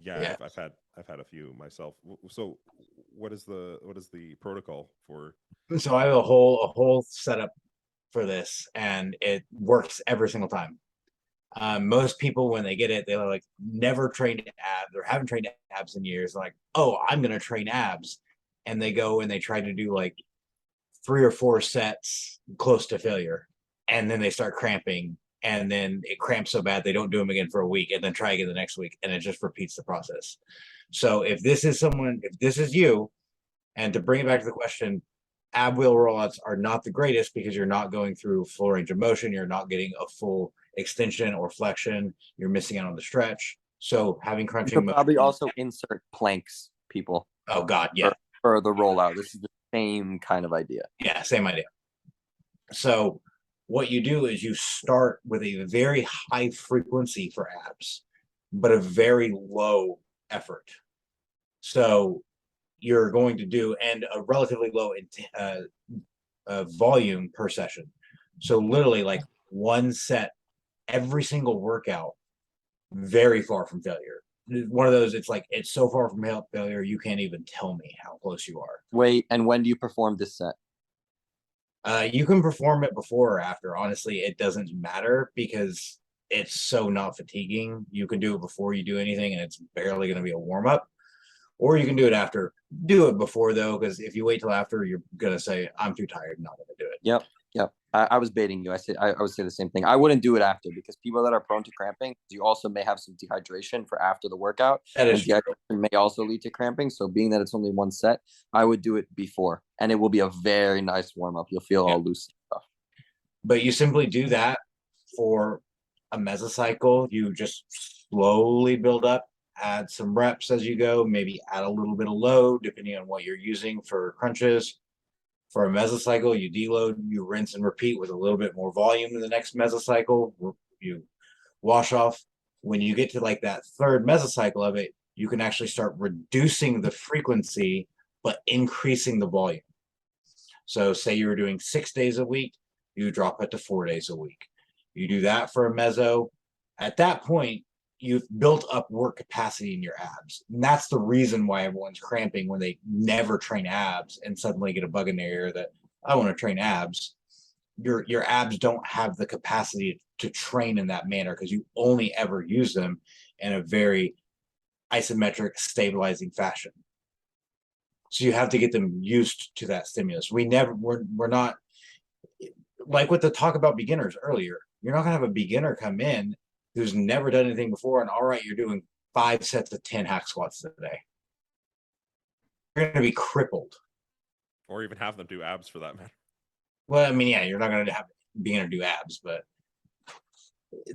Yeah. I've had a few myself. So what is the protocol for? So I have a whole setup for this, and it works every single time. Most people, when they get it, they're like never trained abs or haven't trained abs in years. They're like, oh, I'm gonna train abs, and they go and they try to do like 3 or 4 sets close to failure, and then they start cramping, and then it cramps so bad they don't do them again for a week, and then try again the next week, and it just repeats the process. So if this is you, and to bring it back to the question, ab wheel rollouts are not the greatest because you're not going through full range of motion, you're not getting a full extension or flexion, you're missing out on the stretch. So having You crunching could probably also insert planks, people, oh god, yeah, for the rollout. This is the same kind of idea. yeah, same idea. So what you do is you start with a very high frequency for abs, but a very low effort. So you're going to do, and a relatively low volume per session. So literally like one set every single workout, very far from failure. One of those, it's like, it's so far from failure, you can't even tell me how close you are. Wait, and when do you perform this set? You can perform it before or after. Honestly, it doesn't matter because it's so not fatiguing. You can do it before you do anything, and it's barely going to be a warm up. Or you can do it after. Do it before though, because if you wait till after, you're gonna say, "I'm too tired, not gonna do it." Yep. I was baiting you. I would say the same thing. I wouldn't do it after because people that are prone to cramping, you also may have some dehydration for after the workout. That is and true. dehydration may also lead to cramping. So being that it's only one set, I would do it before, and it will be a very nice warm up. You'll feel all loose and stuff. But you simply do that for a mesocycle. You just slowly build up, add some reps as you go, maybe add a little bit of load depending on what you're using for crunches. For a mesocycle, you deload, you rinse and repeat with a little bit more volume in the next mesocycle. You wash off. When you get to like that third mesocycle of it, you can actually start reducing the frequency but increasing the volume. So say you were doing 6 days a week, you drop it to 4 days a week. You do that for a meso. At that point, you've built up work capacity in your abs. And that's the reason why everyone's cramping when they never train abs and suddenly get a bug in their ear that I want to train abs. Your abs don't have the capacity to train in that manner because you only ever use them in a very isometric stabilizing fashion. So you have to get them used to that stimulus. We're not like with the talk about beginners earlier. You're not gonna have a beginner come in who's never done anything before, and all right, you're doing 5 sets of 10 hack squats today. You're going to be crippled. Or even have them do abs for that matter. Well, I mean, yeah, you're not going to have beginner do abs, but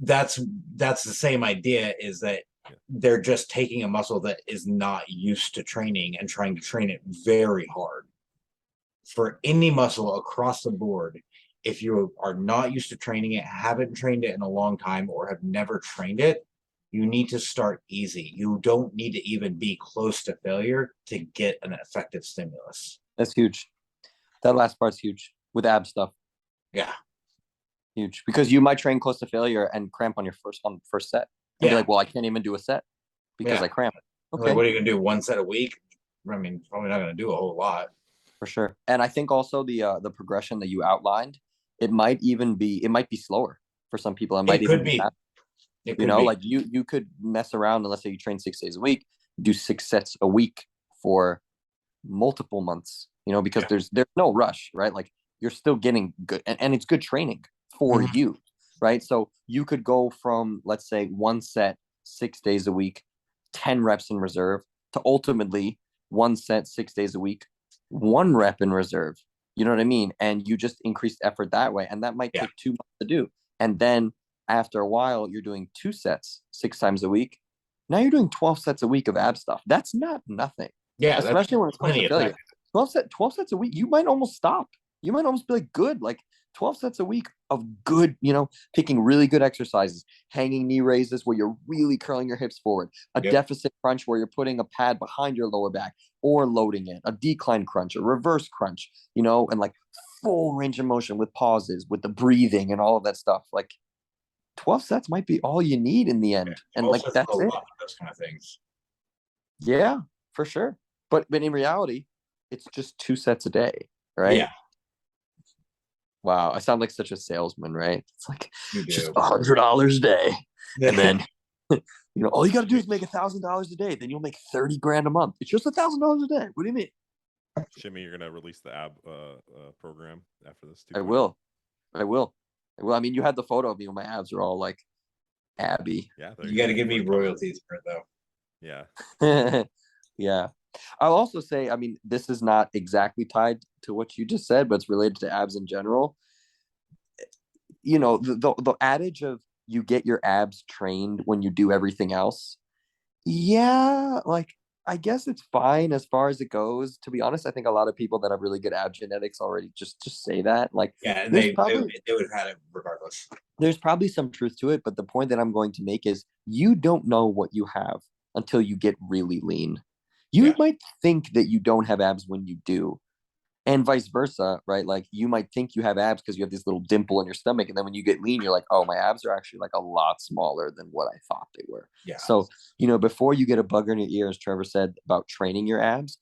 that's the same idea, is that they're just taking a muscle that is not used to training and trying to train it very hard. For any muscle across the board, if you are not used to training it, haven't trained it in a long time, or have never trained it, you need to start easy. You don't need to even be close to failure to get an effective stimulus. That's huge. That last part's huge with ab stuff. Yeah. Huge. Because you might train close to failure and cramp on your first set. And be like, well, I can't even do a set because I cramp. Okay. Like, what are you going to do? 1 set a week? I mean, probably not going to do a whole lot. For sure. And I think also the progression that you outlined, it might be slower for some people. It might even be. You know, like you could mess around, and let's say you train 6 days a week, do 6 sets a week for multiple months, you know, because there's no rush, right? Like you're still getting good, and it's good training for you, right? So you could go from, let's say, 1 set 6 days a week, 10 reps in reserve, to ultimately 1 set 6 days a week, 1 rep in reserve. You know what I mean? And you just increased effort that way. And that might take 2 months to do. And then after a while, you're doing 2 sets 6 times a week. Now you're doing 12 sets a week of ab stuff. That's not nothing. Yeah. Especially when it's close to failure. 12 sets a week, you might almost stop. You might almost be like, good. Like 12 sets a week of good, you know, picking really good exercises, hanging knee raises where you're really curling your hips forward, a deficit crunch where you're putting a pad behind your lower back or loading it, a decline crunch, a reverse crunch, you know, and like full range of motion with pauses, with the breathing and all of that stuff. Like 12 sets might be all you need in the end. And like, that's it. Those kind of things. Yeah, for sure. But in reality, it's just 2 sets a day, right? Yeah. Wow, I sound like such a salesman, right? It's like just $100 a day, and then you know all you got to do is make $1,000 a day. Then you'll make 30 grand a month. It's just $1,000 a day. What do you mean? Shimmy, you're gonna release the ab program after this 2.0? I will. I will. I will. I mean, you had the photo of me when my abs are all like abby. Yeah, there You go. got to give me Front cover. royalties for it though. Yeah. Yeah. I'll also say, I mean, this is not exactly tied to what you just said, but it's related to abs in general. You know, the adage of you get your abs trained when you do everything else. Yeah, like I guess it's fine as far as it goes. To be honest, I think a lot of people that have really good ab genetics already just say that. Like Yeah, there's they probably they would have had it regardless. there's probably some truth to it, but the point that I'm going to make is you don't know what you have until you get really lean. You Yeah. might think that you don't have abs when you do, and vice versa, right? Like you might think you have abs because you have this little dimple in your stomach, and then when you get lean, you're like, oh, my abs are actually like a lot smaller than what I thought they were. Yeah. So, you know, before you get a bug in your ear, as Trevor said about training your abs,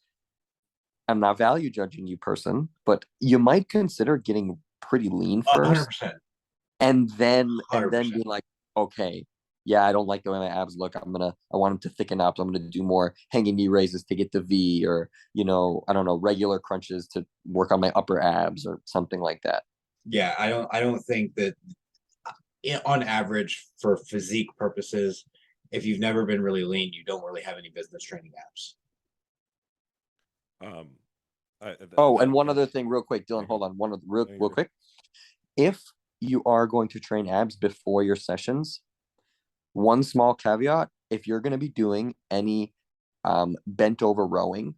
I'm not value judging you, person, but you might consider getting pretty lean first, 100%. and then 100%. be like, okay, yeah, I don't like the way my abs look. I want them to thicken up. I'm gonna do more hanging knee raises to get the V, or you know, I don't know, regular crunches to work on my upper abs or something like that. Yeah, I don't think that on average for physique purposes, if you've never been really lean, you don't really have any business training abs. And one other thing, real quick, Dylan, hold on, real quick. If you are going to train abs before your sessions, one small caveat: if you're going to be doing any bent over rowing,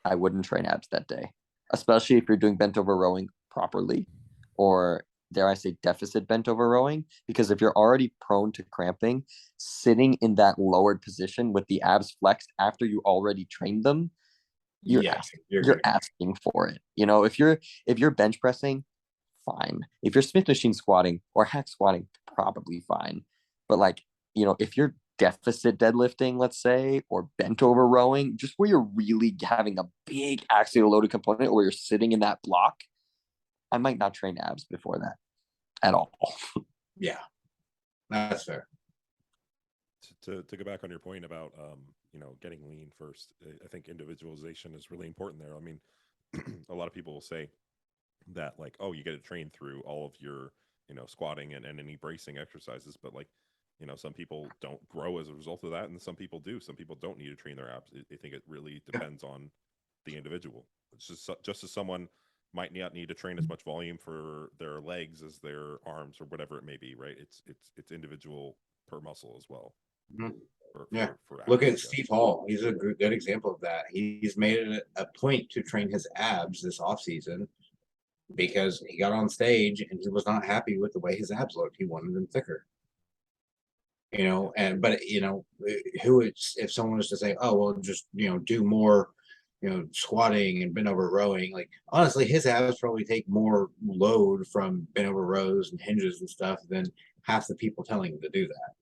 I wouldn't train abs that day, especially if you're doing bent over rowing properly, or dare I say deficit bent over rowing, because if you're already prone to cramping, sitting in that lowered position with the abs flexed after you already trained them, you're asking for it. You know, if you're bench pressing, fine. If you're Smith machine squatting or hack squatting, probably fine. But like, you know, if you're deficit deadlifting, let's say, or bent over rowing, just where you're really having a big axial loaded component where you're sitting in that block, I might not train abs before that at all. Yeah, that's fair. To go back on your point about you know, getting lean first, I think individualization is really important there. I mean, a lot of people will say that like, oh, you get to train through all of your, you know, squatting and any bracing exercises, but like, you know, some people don't grow as a result of that, and some people do. Some people don't need to train their abs. I think it really depends on the individual. It's just as someone might not need to train as much volume for their legs as their arms or whatever it may be, right? It's individual per muscle as well. Mhm. For Look abs, at Steve Hall. He's a good example of that. He's made it a point to train his abs this off season because he got on stage and he was not happy with the way his abs looked. He wanted them thicker. You know, but you know, if someone was to say, oh well, just do more, squatting and bent over rowing, like honestly, his abs probably take more load from bent over rows and hinges and stuff than half the people telling him to do that.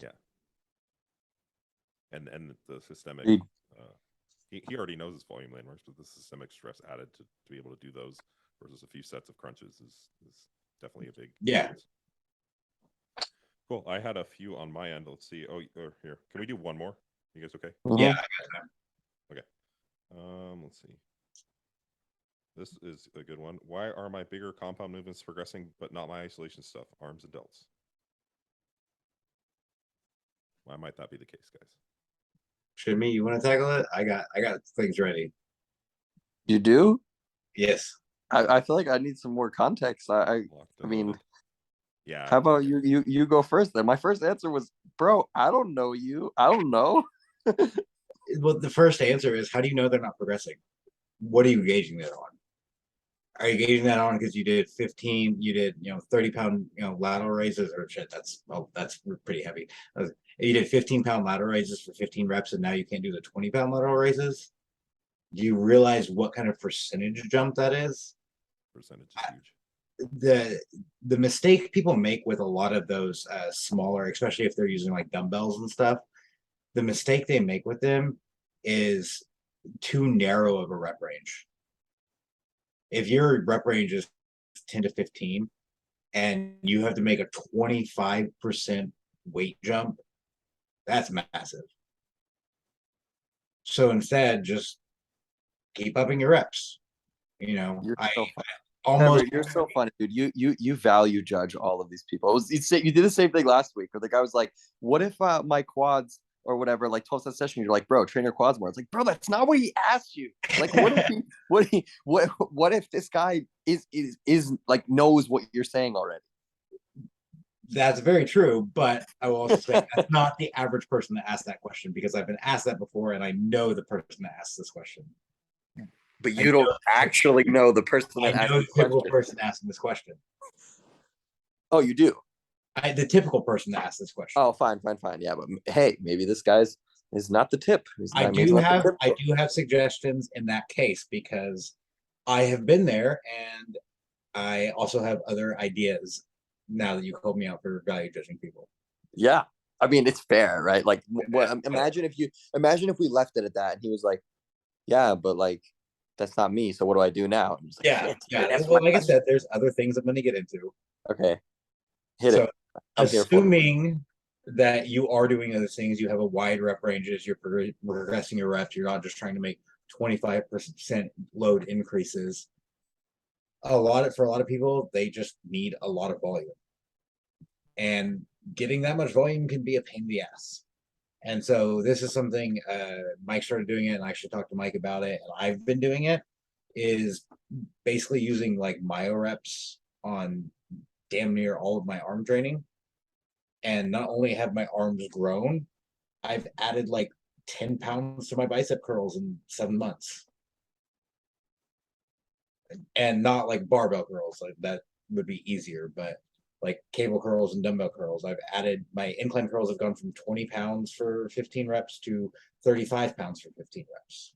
Yeah. And the systemic, he already knows his volume landmarks, but the systemic stress added to be able to do those versus a few sets of crunches is definitely a big difference. Cool. I had a few on my end. Let's see. Oh, here. Can we do one more? You guys okay? Yeah, I got time. Okay. Let's see. This is a good one. Why are my bigger compound movements progressing, but not my isolation stuff, arms and delts? Why might that be the case, guys? Shimmy, you want to tackle it? I got things ready. You do? Yes. I feel like I need some more context. I mean, yeah. How about you go first then? My first answer was, bro, I don't know you. I don't know. Well, the first answer is, how do you know they're not progressing? What are you gauging that on? Are you gauging that on because you did 15, you did 30-pound lateral raises, or shit? That's pretty heavy. You did 15-pound lateral raises for 15 reps, and now you can't do the 20-pound lateral raises. Do you realize what kind of percentage jump that is? Percentage is huge. The mistake people make with a lot of those smaller, especially if they're using like dumbbells and stuff, the mistake they make with them is too narrow of a rep range. If your rep range is 10 to 15 and you have to make a 25% weight jump, that's massive. So instead, just keep upping your reps. You know, You're I so funny. almost Trevor, you're so funny, dude. You value judge all of these people. You did the same thing last week where the guy was like, "What if my quads or whatever, like 12 set session?" You're like, "Bro, train your quads more." It's like, bro, that's not what he asked you. Like, what if this guy is like knows what you're saying already? That's very true, but I will also say that's not the average person that asks that question, because I've been asked that before, and I know the person that asks this question. But I you don't actually know the person I that asked know the the typical question. person asking this question. Oh, you do? The typical person that asks this question. Oh, fine. Yeah, but hey, maybe this guy's is not the tip. Maybe not the tip. I do have suggestions in that case, because I have been there, and I also have other ideas now that you called me out for value judging people. Yeah, I mean it's fair, right? Like, imagine if we left it at that, and he was like, "Yeah, but like, that's not me. So what do I do now?" And like, Yeah, "Shit, yeah. that's Well, my like I question." said, there's other things I'm going to get into. Okay, hit So, it. I'm here for it. assuming that you are doing other things, you have a wide rep ranges, you're progressing your reps, you're not just trying to make 25% load increases. For a lot of people, they just need a lot of volume, and getting that much volume can be a pain in the ass. And so this is something Mike started doing it, and I should talk to Mike about it. And I've been doing it, is basically using like myo reps on damn near all of my arm training. And not only have my arms grown, I've added like 10 pounds to my bicep curls in 7 months. And not like barbell curls, like that would be easier, but like cable curls and dumbbell curls. I've added my incline curls have gone from 20 pounds for 15 reps to 35 pounds for 15 reps.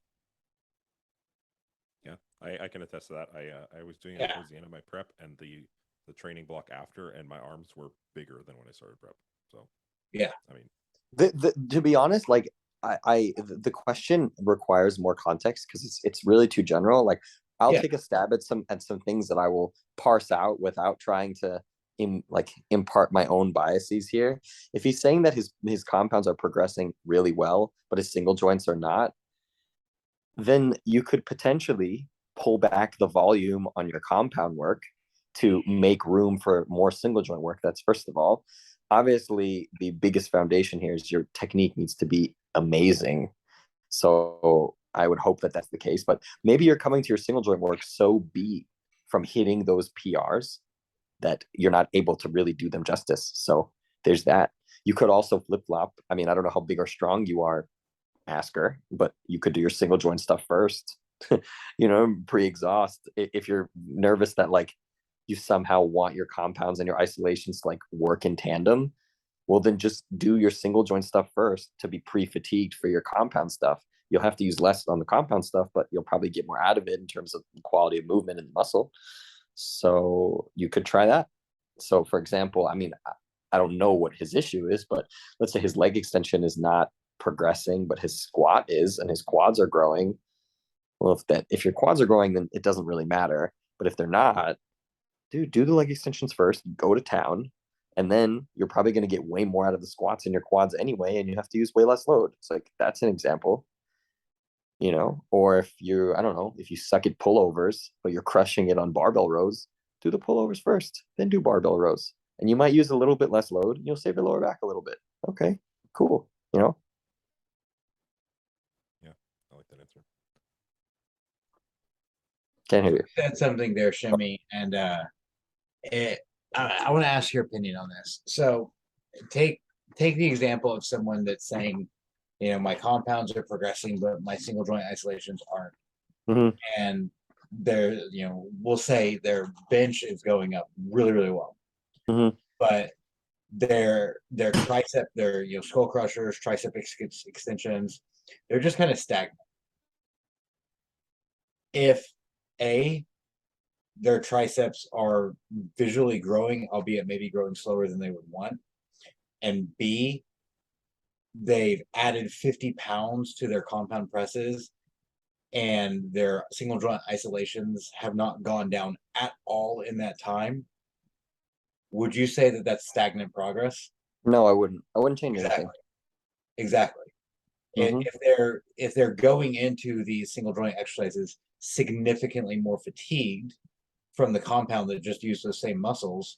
Yeah, I can attest to that. I was doing it Yeah. towards the end of my prep, and the training block after, and my arms were bigger than when I started prep. So Yeah. I mean, To be honest, like the question requires more context because it's really too general. Like I'll Yeah. take a stab at some things that I will parse out without trying to impart my own biases here. If he's saying that his compounds are progressing really well, but his single joints are not, then you could potentially pull back the volume on your compound work to make room for more single joint work. That's first of all. Obviously, the biggest foundation here is your technique needs to be amazing. So I would hope that that's the case. But maybe you're coming to your single joint work so beat from hitting those PRs that you're not able to really do them justice. So there's that. You could also flip flop. I mean, I don't know how big or strong you are, Asker, but you could do your single joint stuff first. Pre-exhaust. If you're nervous that like you somehow want your compounds and your isolations to like work in tandem, well then just do your single joint stuff first to be pre-fatigued for your compound stuff. You'll have to use less on the compound stuff, but you'll probably get more out of it in terms of quality of movement and muscle. So you could try that. So for example, I mean, I don't know what his issue is, but let's say his leg extension is not progressing, but his squat is, and his quads are growing. Well, if your quads are growing, then it doesn't really matter. But if they're not, dude, do the leg extensions first, go to town, and then you're probably going to get way more out of the squats in your quads anyway, and you have to use way less load. It's like that's an example. Or if I don't know, if you suck at pullovers, but you're crushing it on barbell rows, do the pullovers first, then do barbell rows. And you might use a little bit less load, and you'll save your lower back a little bit. Okay, cool. yeah, I like that answer. Can't hear you. Said something there, Shimmy, and I want to ask your opinion on this. So take the example of someone that's saying, my compounds are progressing, but my single joint isolations aren't. Mm-hmm. And we'll say their bench is going up really, really well. Mm-hmm. But their tricep, their skull crushers, tricep extensions, they're just kind of stagnant. If their triceps are visually growing, albeit maybe growing slower than they would want, and B, they've added 50 pounds to their compound presses, and their single joint isolations have not gone down at all in that time, would you say that that's stagnant progress? No, I wouldn't. I wouldn't change anything. Exactly. Mhm. If they're going into these single joint exercises significantly more fatigued from the compound that just used those same muscles,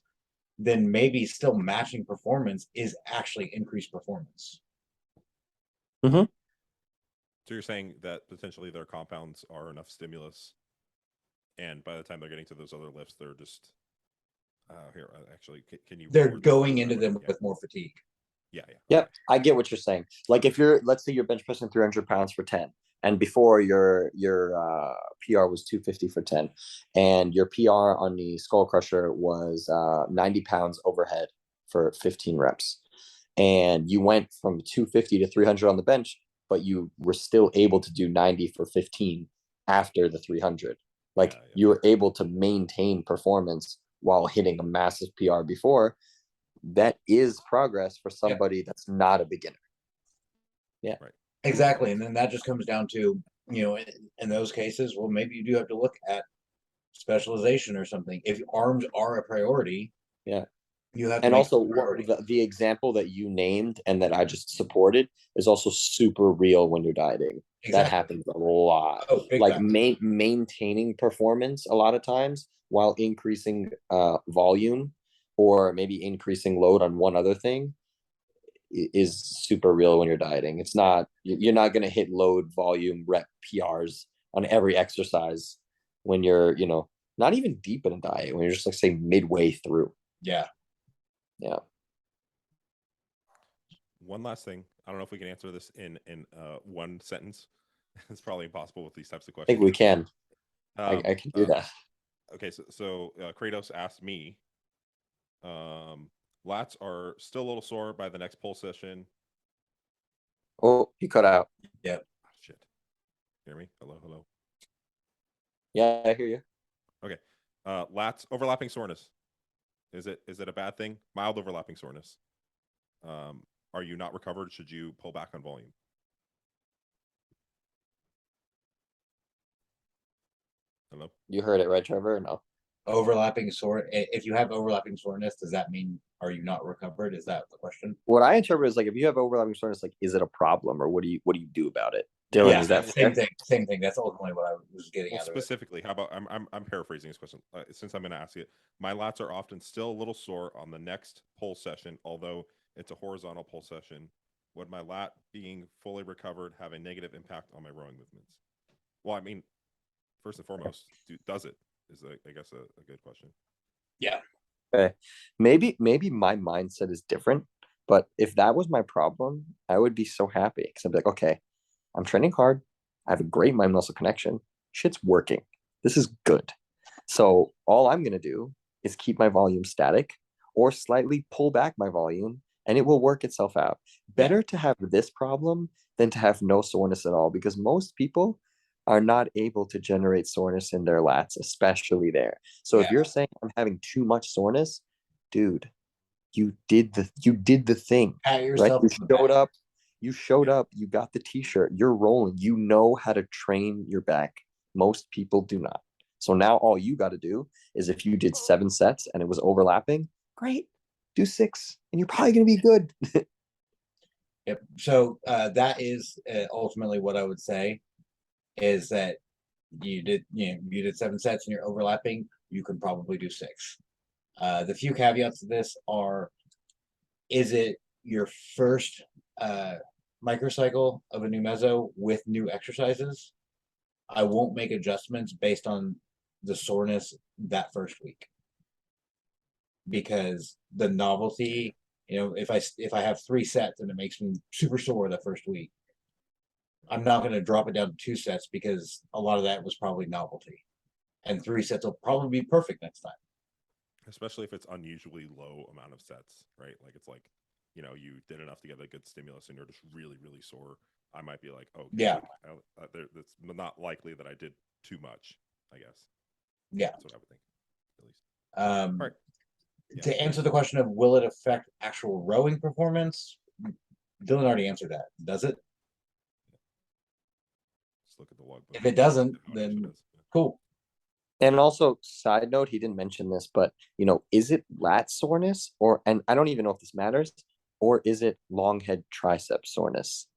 then maybe still matching performance is actually increased performance. Mhm. So you're saying that potentially their compounds are enough stimulus, and by the time they're getting to those other lifts, they're just here. Actually, can you They're reword that? going into them Yeah. with more fatigue. Yeah, yeah. Yep, Okay. I get what you're saying. Like if you're, let's say you're bench pressing 300 pounds for 10, and before your PR was 250 for 10, and your PR on the skull crusher was 90 pounds overhead for 15 reps, and you went from 250 to 300 on the bench, but you were still able to do 90 for 15 after the 300. Like Yeah, yeah. you were able to maintain performance while hitting a massive PR before. That is progress for somebody that's not a beginner. Yeah. Right. Exactly. And then that just comes down to, in those cases, well, maybe you do have to look at specialization or something. If arms are a priority, Yeah. you have to And make also it a priority. the example that you named and that I just supported is also super real when you're dieting. That Exactly. happens a lot. Oh, big Like time. maintaining performance a lot of times while increasing volume or maybe increasing load on one other thing is super real when you're dieting. It's not, you're not going to hit load volume rep PRs on every exercise when you're, not even deep in a diet, when you're just like say midway through. Yeah. Yeah. One last thing. I don't know if we can answer this in one sentence. It's probably impossible with these types of I think questions. we can. Um, I can do that. Okay, so Kratos asked me, lats are still a little sore by the next pull session. Oh, you cut out. Yeah. Oh, shit. Hear me? Hello, hello. Yeah, I hear you. Okay. Lats overlapping soreness. Is it a bad thing? Mild overlapping soreness. Are you not recovered? Should you pull back on volume? Hello? You heard it, right, Trevor? Or no? Overlapping sore. If you have overlapping soreness, does that mean are you not recovered? Is that the question? What I interpret is like if you have overlapping soreness, like is it a problem or what do you do about it? Dylan, Yeah, is that same fair? thing. Same thing. That's ultimately what I was getting Well, out of it. specifically, how about I'm paraphrasing this question since I'm going to ask it. My lats are often still a little sore on the next pull session, although it's a horizontal pull session. Would my lat being fully recovered have a negative impact on my rowing movements? Well, I mean, first and foremost, does it? Is I guess a good question. Yeah. Okay. Maybe my mindset is different, but if that was my problem, I would be so happy because I'd be like, okay, I'm training hard. I have a great mind muscle connection. Shit's working. This is good. So all I'm gonna do is keep my volume static or slightly pull back my volume and it will work itself out. Better to have this problem than to have no soreness at all because most people are not able to generate soreness in their lats, especially there. So if Yeah. you're saying I'm having too much soreness, dude, you did the thing, Pat right? yourself You on the showed back. up, you got the t-shirt, you're rolling, you know how to train your back. Most people do not. So now all you got to do is if you did 7 sets and it was overlapping, great, do 6 and you're probably going to be good. Yep. So that is ultimately what I would say is that you did 7 sets and you're overlapping. You can probably do 6. The few caveats to this are: is it your first microcycle of a new meso with new exercises? I won't make adjustments based on the soreness that first week because the novelty. If I have 3 sets and it makes me super sore the first week, I'm not going to drop it down to 2 sets because a lot of that was probably novelty, and 3 sets will probably be perfect next time. Especially if it's unusually low amount of sets, right? Like it's like, you did enough to get a good stimulus and you're just really, really sore. I might be like, okay, Yeah. it's not likely that I did too much, I guess. Yeah. That's what I would think, at least. Um, All right. Yeah. To answer the question of will it affect actual rowing performance, Dylan already answered that. Does it? Just look at the logbook. If it doesn't, How it then usually does. cool. And also, side note, he didn't mention this, but is it lat soreness and I don't even know if this matters, or is it long head tricep soreness?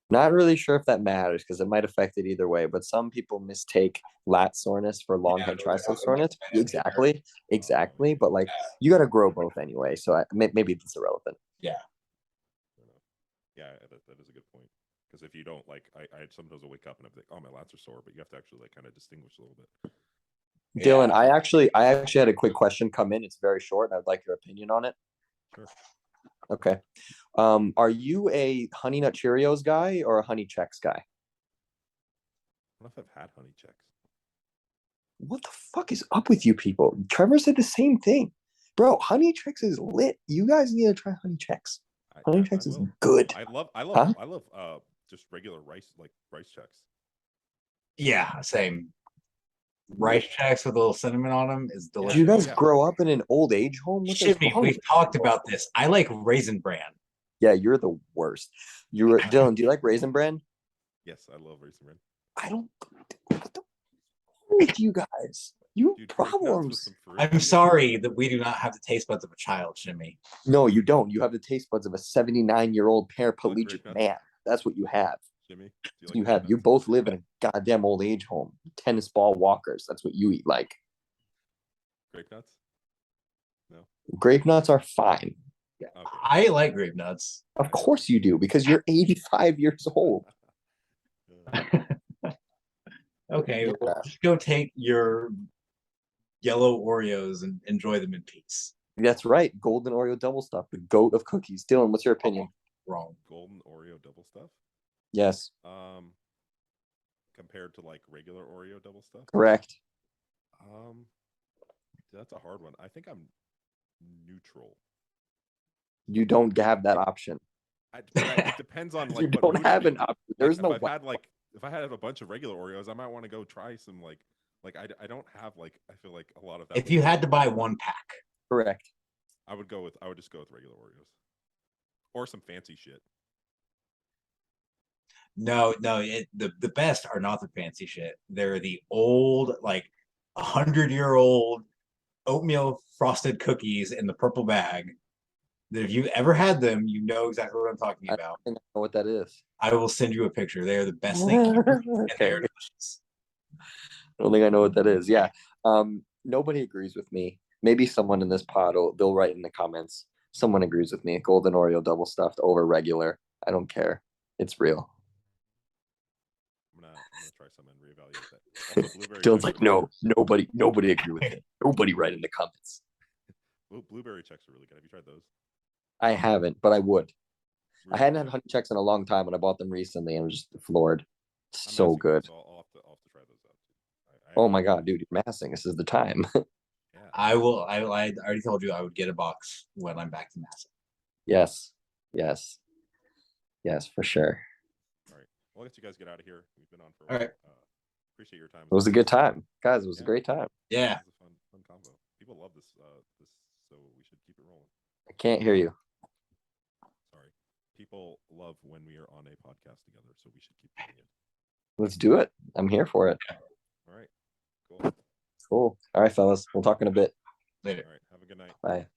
Not really sure if that matters because it might affect it either way, but some people mistake lat soreness for long head tricep soreness. Exactly, exactly. But like you got to grow both anyway, so maybe it's irrelevant. Yeah. Fair enough. Yeah, that is a good point. Because if you don't like, I sometimes will wake up and I'm like, oh, my lats are sore, but you have to actually like kind of distinguish a little bit. Dylan, I actually had a quick question come in. It's very short. I'd like your opinion on it. Sure. Okay. Are you a Honey Nut Cheerios guy or a Honey Chex guy? I don't know if I've had Honey Chex. What the fuck is up with you people? Trevor said the same thing. Bro, Honey Chex is lit. You guys need to try Honey Chex. Honey Chex is good. I love just regular rice, like rice Chex. Yeah, same. Rice Chex with a little cinnamon on them is delicious. Do you guys grow up in an old age home? Shimmy, we've talked about this. I like Raisin Bran. Yeah, you're the worst. Dylan, do you like Raisin Bran? Yes, I love Raisin Bran. I don't. What the with you guys? You have problems. I'm sorry that we do not have the taste buds of a child, Shimmy. No, you don't. You have the taste buds of a 79-year-old paraplegic man. That's what you have. Jimmy, you both live in a goddamn old age home. Tennis ball walkers. That's what you eat like. Grape nuts? No. Grape nuts are fine. Yeah. Okay. I like grape nuts. Of course you do, because you're 85 years old. Okay, well, just go take your yellow Oreos and enjoy them in peace. That's right. Golden Oreo double stuff, the goat of cookies. Dylan, what's your opinion? Wrong. Golden Oreo double stuff? Yes. Compared to like regular Oreo double stuff? Correct. That's a hard one. I think I'm neutral. You don't have that option. It depends on like you don't have an option. There's no. If I had a bunch of regular Oreos, I might want to go try some like I don't have like I feel like a lot of that. If you had to buy one pack, correct. I would just go with regular Oreos, or some fancy shit. No, the best are not the fancy shit. They're the old, like 100-year-old oatmeal frosted cookies in the purple bag. That if you've ever had them, you know exactly what I'm talking about. I don't know what that is. I will send you a picture. They are the best thing ever, and they are delicious. I don't think I know what that is. Yeah. Nobody agrees with me. Maybe someone in this pod they'll write in the comments. Someone agrees with me. Golden Oreo double stuffed over regular. I don't care. It's real. I'm gonna try some and reevaluate that. Also, blueberry Dylan's like, no, nobody agree with it. Nobody write in the comments. Blueberry Chex are really good. Have you tried those? I haven't, but I would. Really I hadn't had Honey Chex in a long time, and I bought them recently, and I was just floored. So good. So I'll have to try those out too. Oh my god, dude, you're massing. This is the time. Yeah. I already told you I would get a box when I'm back to massing. Yes, for sure. All right. Well, I'll let you guys get out of here. We've been on for a while. All right. Appreciate your time. It was a good time, guys. It was a great time. Yeah. It was a fun combo. People love this, so we should keep it rolling. I can't hear you. Sorry. People love when we are on a podcast together, so we should keep doing it. Let's do it. I'm here for it. All right. Cool. Cool. All right, fellas. We'll talk in a bit. Later. All right. Have a good night. Bye.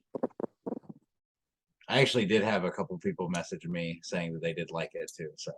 I actually did have a couple of people message me saying that they did like it too. So